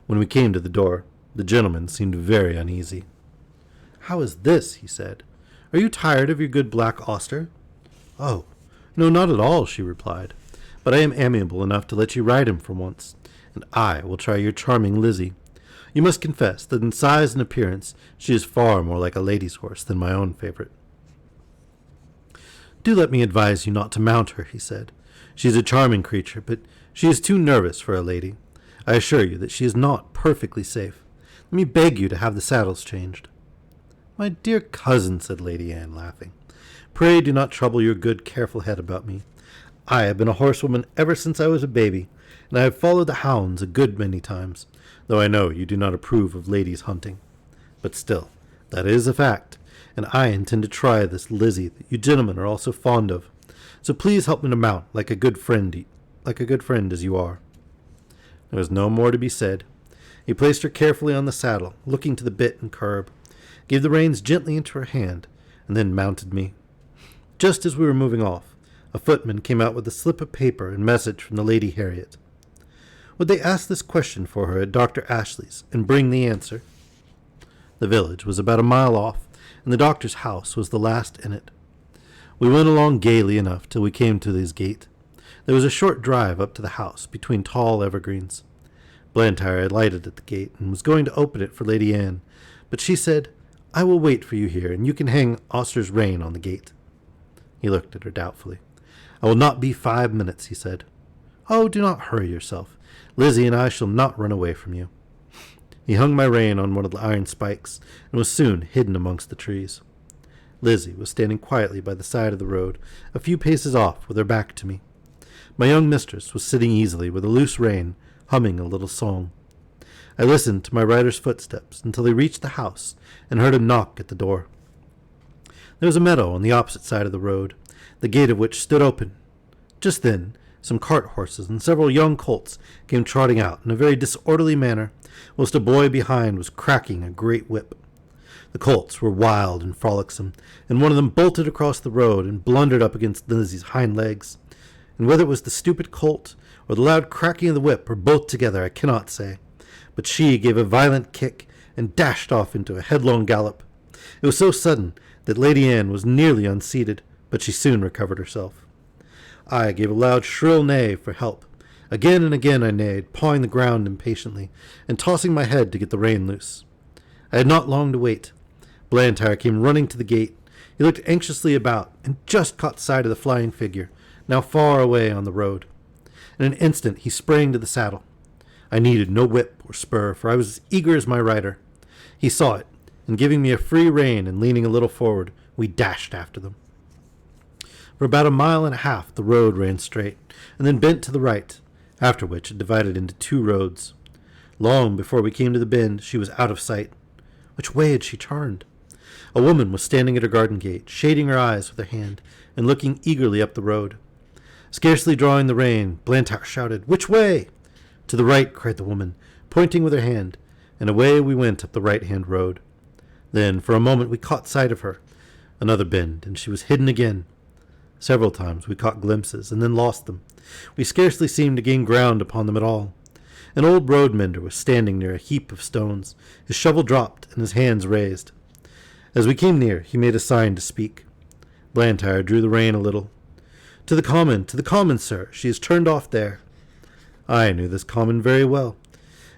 When we came to the door, the gentleman seemed very uneasy. "How is this?" he said. "Are you tired of your good Black Auster?" "Oh, no, not at all," she replied. "But I am amiable enough to let you ride him for once, and I will try your charming Lizzie. You must confess that in size and appearance she is far more like a lady's horse than my own favorite." "Do let me advise you not to mount her," he said. "She is a charming creature, but she is too nervous for a lady. I assure you that she is not perfectly safe. Let me beg you to have the saddles changed." "My dear cousin," said Lady Anne, laughing, "pray do not trouble your good, careful head about me. I have been a horsewoman ever since I was a baby, and I have followed the hounds a good many times, though I know you do not approve of ladies hunting. But still, that is a fact, and I intend to try this Lizzie that you gentlemen are all so fond of. So please help me to mount like a good friend as you are." There was no more to be said. He placed her carefully on the saddle, looking to the bit and curb, gave the reins gently into her hand, and then mounted me. Just as we were moving off, a footman came out with a slip of paper and message from the Lady Harriet. Would they ask this question for her at Dr. Ashley's, and bring the answer? The village was about a mile off, and the doctor's house was the last in it. We went along gaily enough till we came to his gate. There was a short drive up to the house, between tall evergreens. Blantyre alighted at the gate, and was going to open it for Lady Anne, but she said, "I will wait for you here, and you can hang Auster's rein on the gate." He looked at her doubtfully. "I will not be 5 minutes," he said. "Oh, do not hurry yourself. Lizzie and I shall not run away from you." He hung my rein on one of the iron spikes, and was soon hidden amongst the trees. Lizzie was standing quietly by the side of the road, a few paces off, with her back to me. My young mistress was sitting easily with a loose rein, humming a little song. I listened to my rider's footsteps until they reached the house, and heard him knock at the door. There was a meadow on the opposite side of the road, the gate of which stood open. Just then, some cart horses and several young colts came trotting out in a very disorderly manner, whilst a boy behind was cracking a great whip. The colts were wild and frolicsome, and one of them bolted across the road and blundered up against Lizzie's hind legs. And whether it was the stupid colt, or the loud cracking of the whip, or both together, I cannot say. But she gave a violent kick, and dashed off into a headlong gallop. It was so sudden that Lady Anne was nearly unseated, but she soon recovered herself. I gave a loud shrill neigh for help. Again and again I neighed, pawing the ground impatiently, and tossing my head to get the rein loose. I had not long to wait. Blantyre came running to the gate. He looked anxiously about, and just caught sight of the flying figure, now far away on the road. In an instant he sprang to the saddle. I needed no whip or spur, for I was as eager as my rider. He saw it, and giving me a free rein and leaning a little forward, we dashed after them. For about 1.5 miles the road ran straight, and then bent to the right, after which it divided into 2 roads. Long before we came to the bend, she was out of sight. Which way had she turned? A woman was standing at her garden gate, shading her eyes with her hand and looking eagerly up the road. Scarcely drawing the rein, Blantyre shouted, "Which way?" "To the right," cried the woman, pointing with her hand, and away we went up the right-hand road. Then, for a moment, we caught sight of her. Another bend, and she was hidden again. Several times we caught glimpses, and then lost them. We scarcely seemed to gain ground upon them at all. An old road mender was standing near a heap of stones, his shovel dropped, and his hands raised. As we came near, he made a sign to speak. Blantyre drew the rein a little. To the common, sir. She is turned off there." I knew this common very well.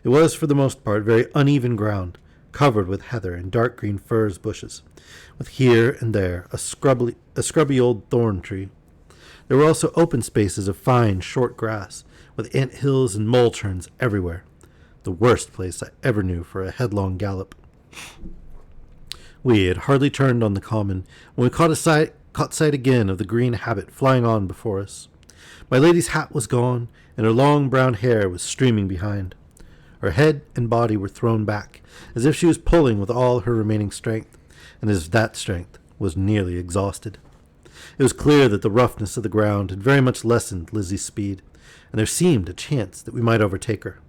It was, for the most part, very uneven ground, covered with heather and dark green furze bushes, with here and there a scrubby old thorn tree. There were also open spaces of fine, short grass, with ant hills and mole turns everywhere. The worst place I ever knew for a headlong gallop. We had hardly turned on the common when we caught sight again of the green habit flying on before us. My lady's hat was gone, and her long brown hair was streaming behind. Her head and body were thrown back, as if she was pulling with all her remaining strength, and as if that strength was nearly exhausted. It was clear that the roughness of the ground had very much lessened Lizzie's speed, and there seemed a chance that we might overtake her.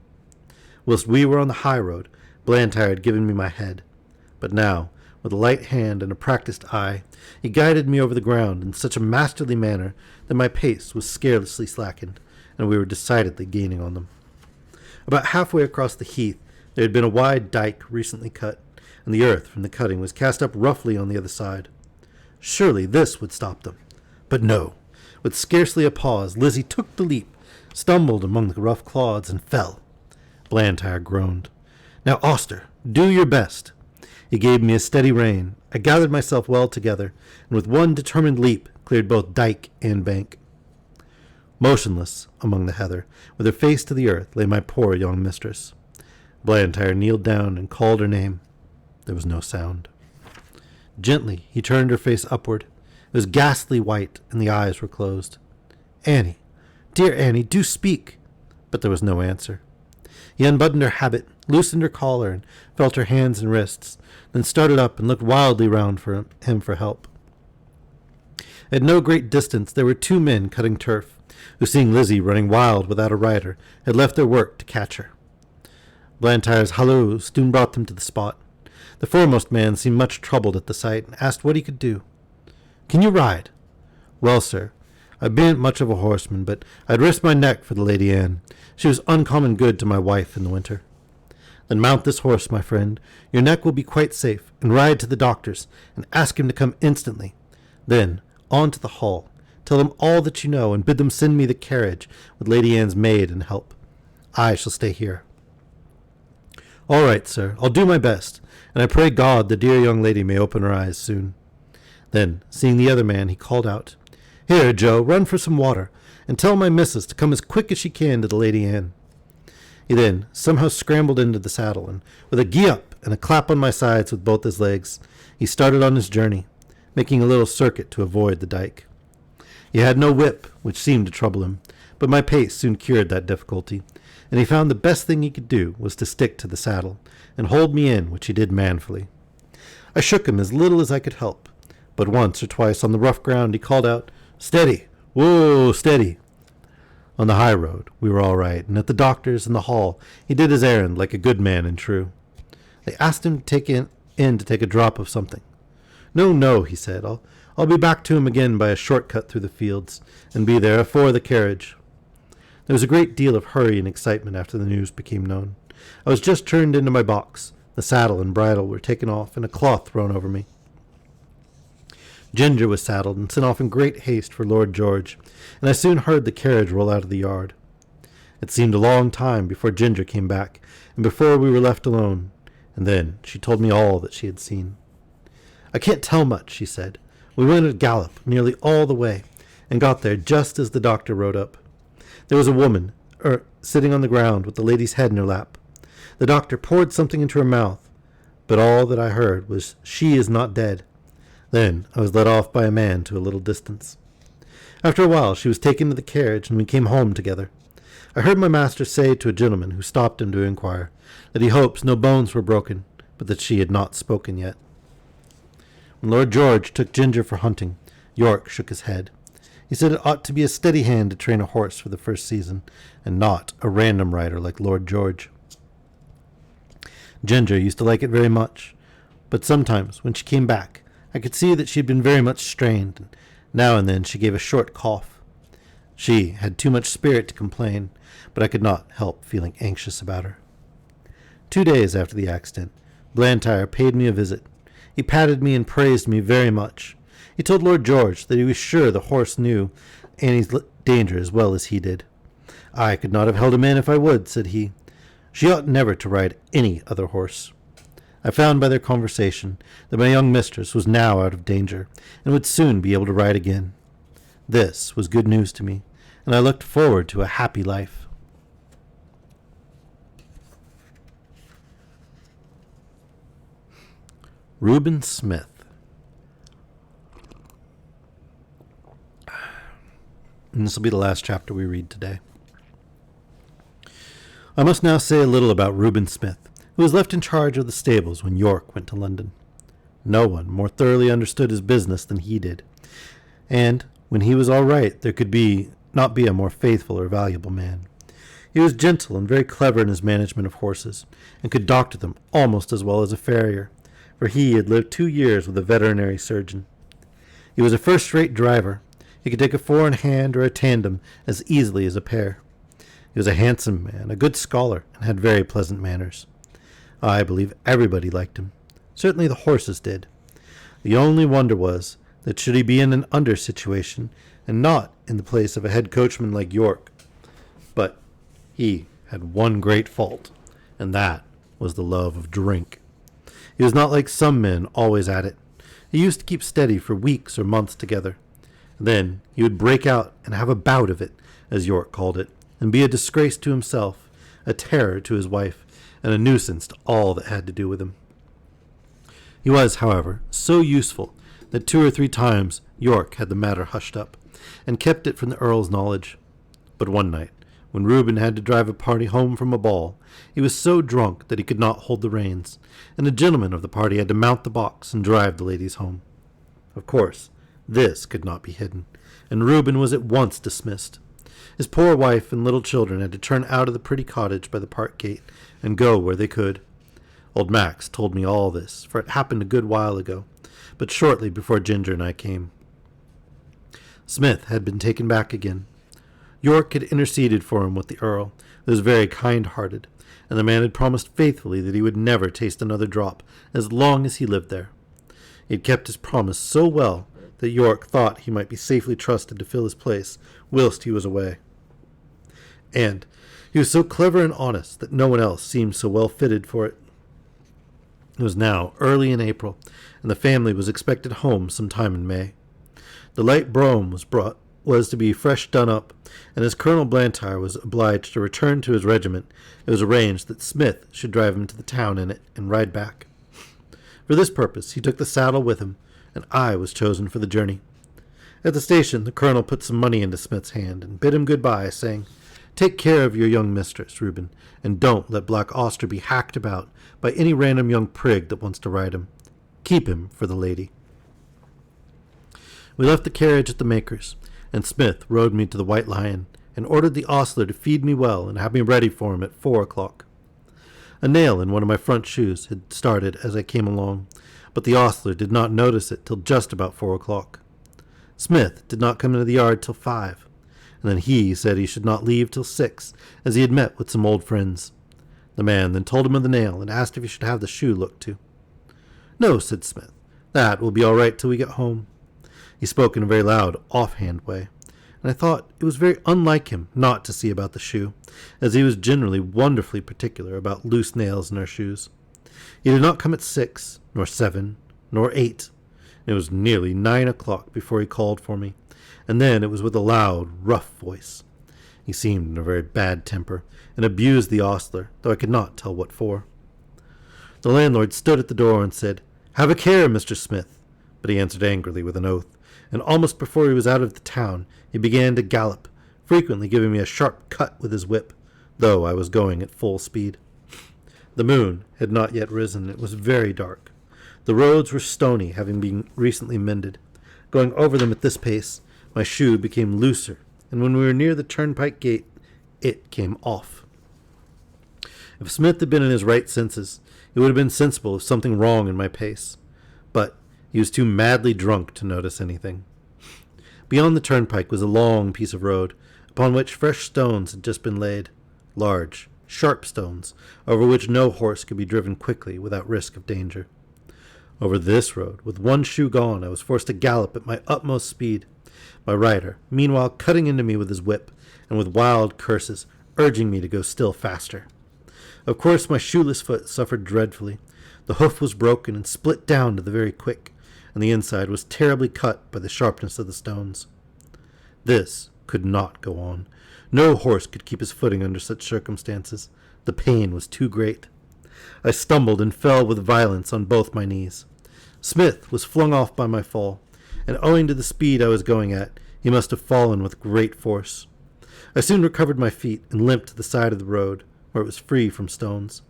Whilst we were on the high road, Blantyre had given me my head, but now, with a light hand and a practised eye, he guided me over the ground in such a masterly manner that my pace was scarcely slackened, and we were decidedly gaining on them. About halfway across the heath there had been a wide dike recently cut, and the earth from the cutting was cast up roughly on the other side. Surely this would stop them. But no. With scarcely a pause, Lizzie took the leap, stumbled among the rough clods, and fell. Blantyre groaned. "Now, Auster, do your best." He gave me a steady rein. I gathered myself well together, and with one determined leap cleared both dike and bank. Motionless among the heather, with her face to the earth, lay my poor young mistress. Blantyre kneeled down and called her name. There was no sound. Gently he turned her face upward. It was ghastly white, and the eyes were closed. "Annie, dear Annie, do speak!" But there was no answer. He unbuttoned her habit, loosened her collar, and felt her hands and wrists, then started up and looked wildly round for him for help. At no great distance there were two men cutting turf, who, seeing Lizzie running wild without a rider, had left their work to catch her. Blantyre's halloo soon brought them to the spot. The foremost man seemed much troubled at the sight, and asked what he could do. "Can you ride?" "Well, sir, I ben't much of a horseman, but I'd risk my neck for the Lady Anne. She was uncommon good to my wife in the winter." "Then mount this horse, my friend. Your neck will be quite safe, and ride to the doctor's, and ask him to come instantly. Then on to the hall. Tell them all that you know, and bid them send me the carriage with Lady Anne's maid and help. I shall stay here." "All right, sir. I'll do my best, and I pray God the dear young lady may open her eyes soon." Then, seeing the other man, he called out, "Here, Joe, run for some water, and tell my missus to come as quick as she can to the Lady Anne." He then somehow scrambled into the saddle, and with a gee up and a clap on my sides with both his legs, he started on his journey, making a little circuit to avoid the dike. He had no whip, which seemed to trouble him, but my pace soon cured that difficulty, and he found the best thing he could do was to stick to the saddle, and hold me in, which he did manfully. I shook him as little as I could help, but once or twice on the rough ground he called out, "Steady! Whoa, steady!" On the high road we were all right, and at the doctor's and the hall he did his errand like a good man and true. They asked him to take a drop of something. No, he said, I'll be back to him again by a short cut through the fields, and be there afore the carriage." There was a great deal of hurry and excitement after the news became known. I was just turned into my box. The saddle and bridle were taken off, and a cloth thrown over me. Ginger was saddled and sent off in great haste for Lord George, and I soon heard the carriage roll out of the yard. It seemed a long time before Ginger came back, and before we were left alone, and then she told me all that she had seen. "I can't tell much," she said. "We went at a gallop nearly all the way, and got there just as the doctor rode up. There was a woman sitting on the ground with the lady's head in her lap. The doctor poured something into her mouth, but all that I heard was, 'She is not dead.' Then I was led off by a man to a little distance. After a while she was taken to the carriage, and we came home together. I heard my master say to a gentleman who stopped him to inquire that he hopes no bones were broken, but that she had not spoken yet." When Lord George took Ginger for hunting, York shook his head. He said it ought to be a steady hand to train a horse for the first season, and not a random rider like Lord George. Ginger used to like it very much, but sometimes when she came back, I could see that she had been very much strained, and now and then she gave a short cough. She had too much spirit to complain, but I could not help feeling anxious about her. 2 days after the accident, Blantyre paid me a visit. He patted me and praised me very much. He told Lord George that he was sure the horse knew Annie's danger as well as he did. I could not have held him in if I would, said he. She ought never to ride any other horse. I found by their conversation that my young mistress was now out of danger, and would soon be able to ride again. This was good news to me, and I looked forward to a happy life. Reuben Smith. And this will be the last chapter we read today. I must now say a little about Reuben Smith, who was left in charge of the stables when York went to London. No one more thoroughly understood his business than he did, and when he was all right, there could not be a more faithful or valuable man. He was gentle and very clever in his management of horses, and could doctor them almost as well as a farrier, for he had lived 2 years with a veterinary surgeon. He was a first-rate driver. He could take a four-in-hand or a tandem as easily as a pair. He was a handsome man, a good scholar, and had very pleasant manners. I believe everybody liked him. Certainly the horses did. The only wonder was that should he be in an under situation, and not in the place of a head coachman like York. But he had one great fault, and that was the love of drink. He was not like some men always at it. He used to keep steady for weeks or months together. Then he would break out and have a bout of it, as York called it, and be a disgrace to himself, a terror to his wife, and a nuisance to all that had to do with him. He was, however, so useful that 2 or 3 times York had the matter hushed up, and kept it from the Earl's knowledge. But one night, when Reuben had to drive a party home from a ball, he was so drunk that he could not hold the reins, and a gentleman of the party had to mount the box and drive the ladies home. Of course, this could not be hidden, and Reuben was at once dismissed. His poor wife and little children had to turn out of the pretty cottage by the park gate and go where they could. Old Max told me all this, for it happened a good while ago, but shortly before Ginger and I came. Smith had been taken back again. York had interceded for him with the Earl, who was very kind-hearted, and the man had promised faithfully that he would never taste another drop as long as he lived there. He had kept his promise so well that York thought he might be safely trusted to fill his place whilst he was away. And he was so clever and honest that no one else seemed so well fitted for it. It was now early in April, and the family was expected home some time in May. The light brougham was to be fresh done up, and as Colonel Blantyre was obliged to return to his regiment, it was arranged that Smith should drive him to the town in it and ride back. For this purpose he took the saddle with him, and I was chosen for the journey. At the station the colonel put some money into Smith's hand and bid him good-bye, saying, "Take care of your young mistress, Reuben, and don't let Black Auster be hacked about by any random young prig that wants to ride him. Keep him for the lady." We left the carriage at the maker's, and Smith rode me to the White Lion, and ordered the ostler to feed me well and have me ready for him at 4 o'clock. A nail in one of my front shoes had started as I came along, but the ostler did not notice it till just about 4 o'clock. Smith did not come into the yard till 5, and then he said he should not leave till 6, as he had met with some old friends. The man then told him of the nail, and asked if he should have the shoe looked to. "No," said Smith, "that will be all right till we get home." He spoke in a very loud, off-hand way, and I thought it was very unlike him not to see about the shoe, as he was generally wonderfully particular about loose nails in our shoes. He did not come at 6, nor 7, nor 8. It was nearly 9 o'clock before he called for me, and then it was with a loud, rough voice. He seemed in a very bad temper, and abused the ostler, though I could not tell what for. The landlord stood at the door and said, "Have a care, Mr. Smith," but he answered angrily with an oath, and almost before he was out of the town he began to gallop, frequently giving me a sharp cut with his whip, though I was going at full speed. The moon had not yet risen. It was very dark. The roads were stony, having been recently mended. Going over them at this pace, my shoe became looser, and when we were near the turnpike gate, it came off. If Smith had been in his right senses, he would have been sensible of something wrong in my pace. But he was too madly drunk to notice anything. Beyond the turnpike was a long piece of road, upon which fresh stones had just been laid. Large, sharp stones, over which no horse could be driven quickly without risk of danger. Over this road, with one shoe gone, I was forced to gallop at my utmost speed, my rider, meanwhile, cutting into me with his whip, and with wild curses, urging me to go still faster. Of course, my shoeless foot suffered dreadfully. The hoof was broken and split down to the very quick, and the inside was terribly cut by the sharpness of the stones. This could not go on. No horse could keep his footing under such circumstances. The pain was too great. I stumbled and fell with violence on both my knees. Smith was flung off by my fall, and owing to the speed I was going at, he must have fallen with great force. I soon recovered my feet and limped to the side of the road, where it was free from stones.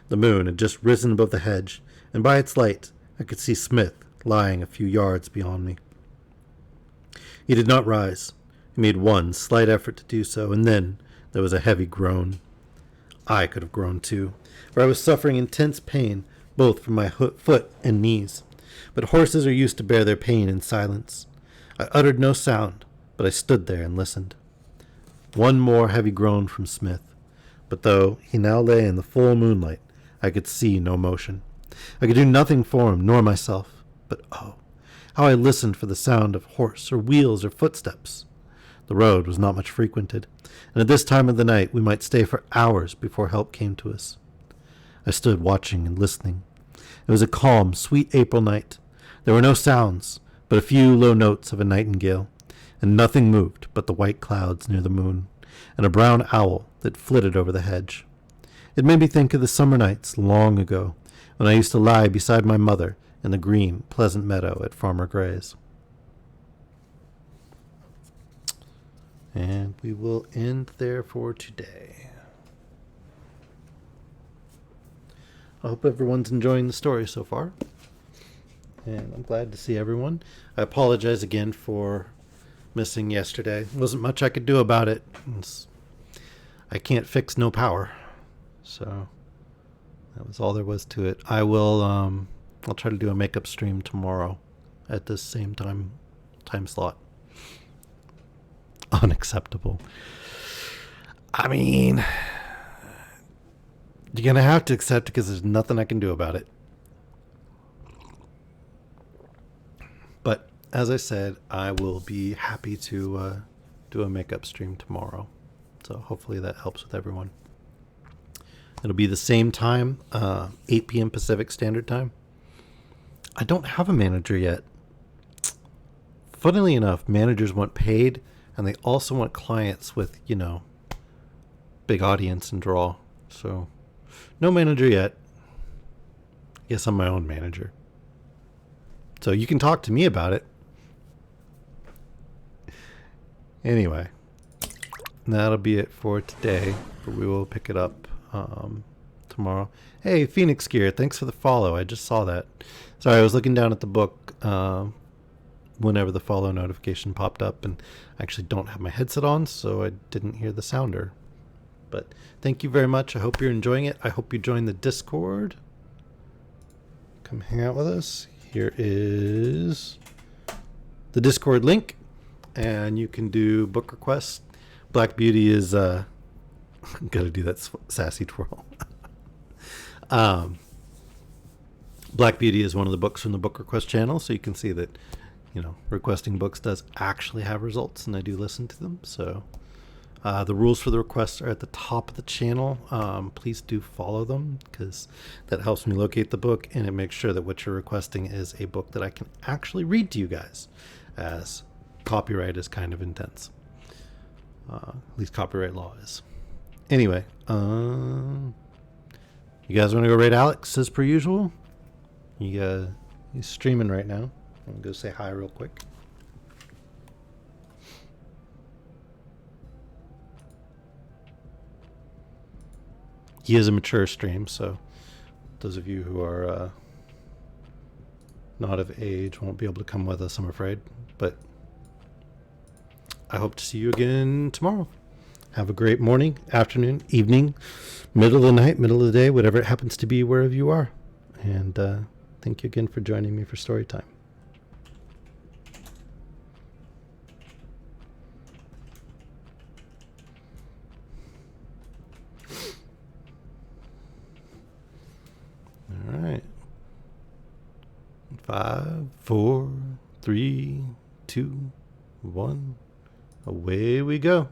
The moon had just risen above the hedge, and by its light I could see Smith lying a few yards beyond me. He did not rise. He made one slight effort to do so, and then there was a heavy groan. I could have groaned too, for I was suffering intense pain both from my foot and knees. But horses are used to bear their pain in silence. I uttered no sound, but I stood there and listened. One more heavy groan from Smith, but though he now lay in the full moonlight, I could see no motion. I could do nothing for him, nor myself. But oh, how I listened for the sound of horse or wheels or footsteps. The road was not much frequented, and at this time of the night we might stay for hours before help came to us. I stood watching and listening. It was a calm, sweet April night. There were no sounds, but a few low notes of a nightingale, and nothing moved but the white clouds near the moon, and a brown owl that flitted over the hedge. It made me think of the summer nights long ago, when I used to lie beside my mother in the green, pleasant meadow at Farmer Gray's. And we will end there for today. I hope everyone's enjoying the story so far. And I'm glad to see everyone. I apologize again for missing yesterday. Wasn't much I could do about it. I can't fix no power. So that was all there was to it. I'll try to do a makeup stream tomorrow at this same time slot. Unacceptable. I mean, you're going to have to accept it because there's nothing I can do about it. But as I said, I will be happy to do a makeup stream tomorrow. So hopefully that helps with everyone. It'll be the same time, 8 p.m. Pacific Standard Time. I don't have a manager yet. Funnily enough, managers want paid, and they also want clients with, big audience and draw. So, no manager yet. Yes, I'm my own manager. So you can talk to me about it. Anyway, that'll be it for today. But we will pick it up tomorrow. Hey, Phoenix Gear, thanks for the follow. I just saw that. Sorry, I was looking down at the book whenever the follow notification popped up, and I actually don't have my headset on, so I didn't hear the sounder. But thank you very much. I hope you're enjoying it. I hope you join the Discord. Come hang out with us. Here is the Discord link, and you can do book requests. Black Beauty is gotta do that sassy twirl. Black Beauty is one of the books from the book request channel, so you can see that requesting books does actually have results, and I do listen to them. So the rules for the requests are at the top of the channel. Please do follow them, because that helps me locate the book, and it makes sure that what you're requesting is a book that I can actually read to you guys, as copyright is kind of intense. At least copyright law is. Anyway, you guys want to go raid Alex as per usual? He's streaming right now. I'm going to go say hi real quick. He is a mature stream, so those of you who are not of age, won't be able to come with us, I'm afraid. But I hope to see you again tomorrow. Have a great morning, afternoon, evening, middle of the night, middle of the day, whatever it happens to be, wherever you are. And thank you again for joining me for story time. All right. 5, 4, 3, 2, 1. Away we go.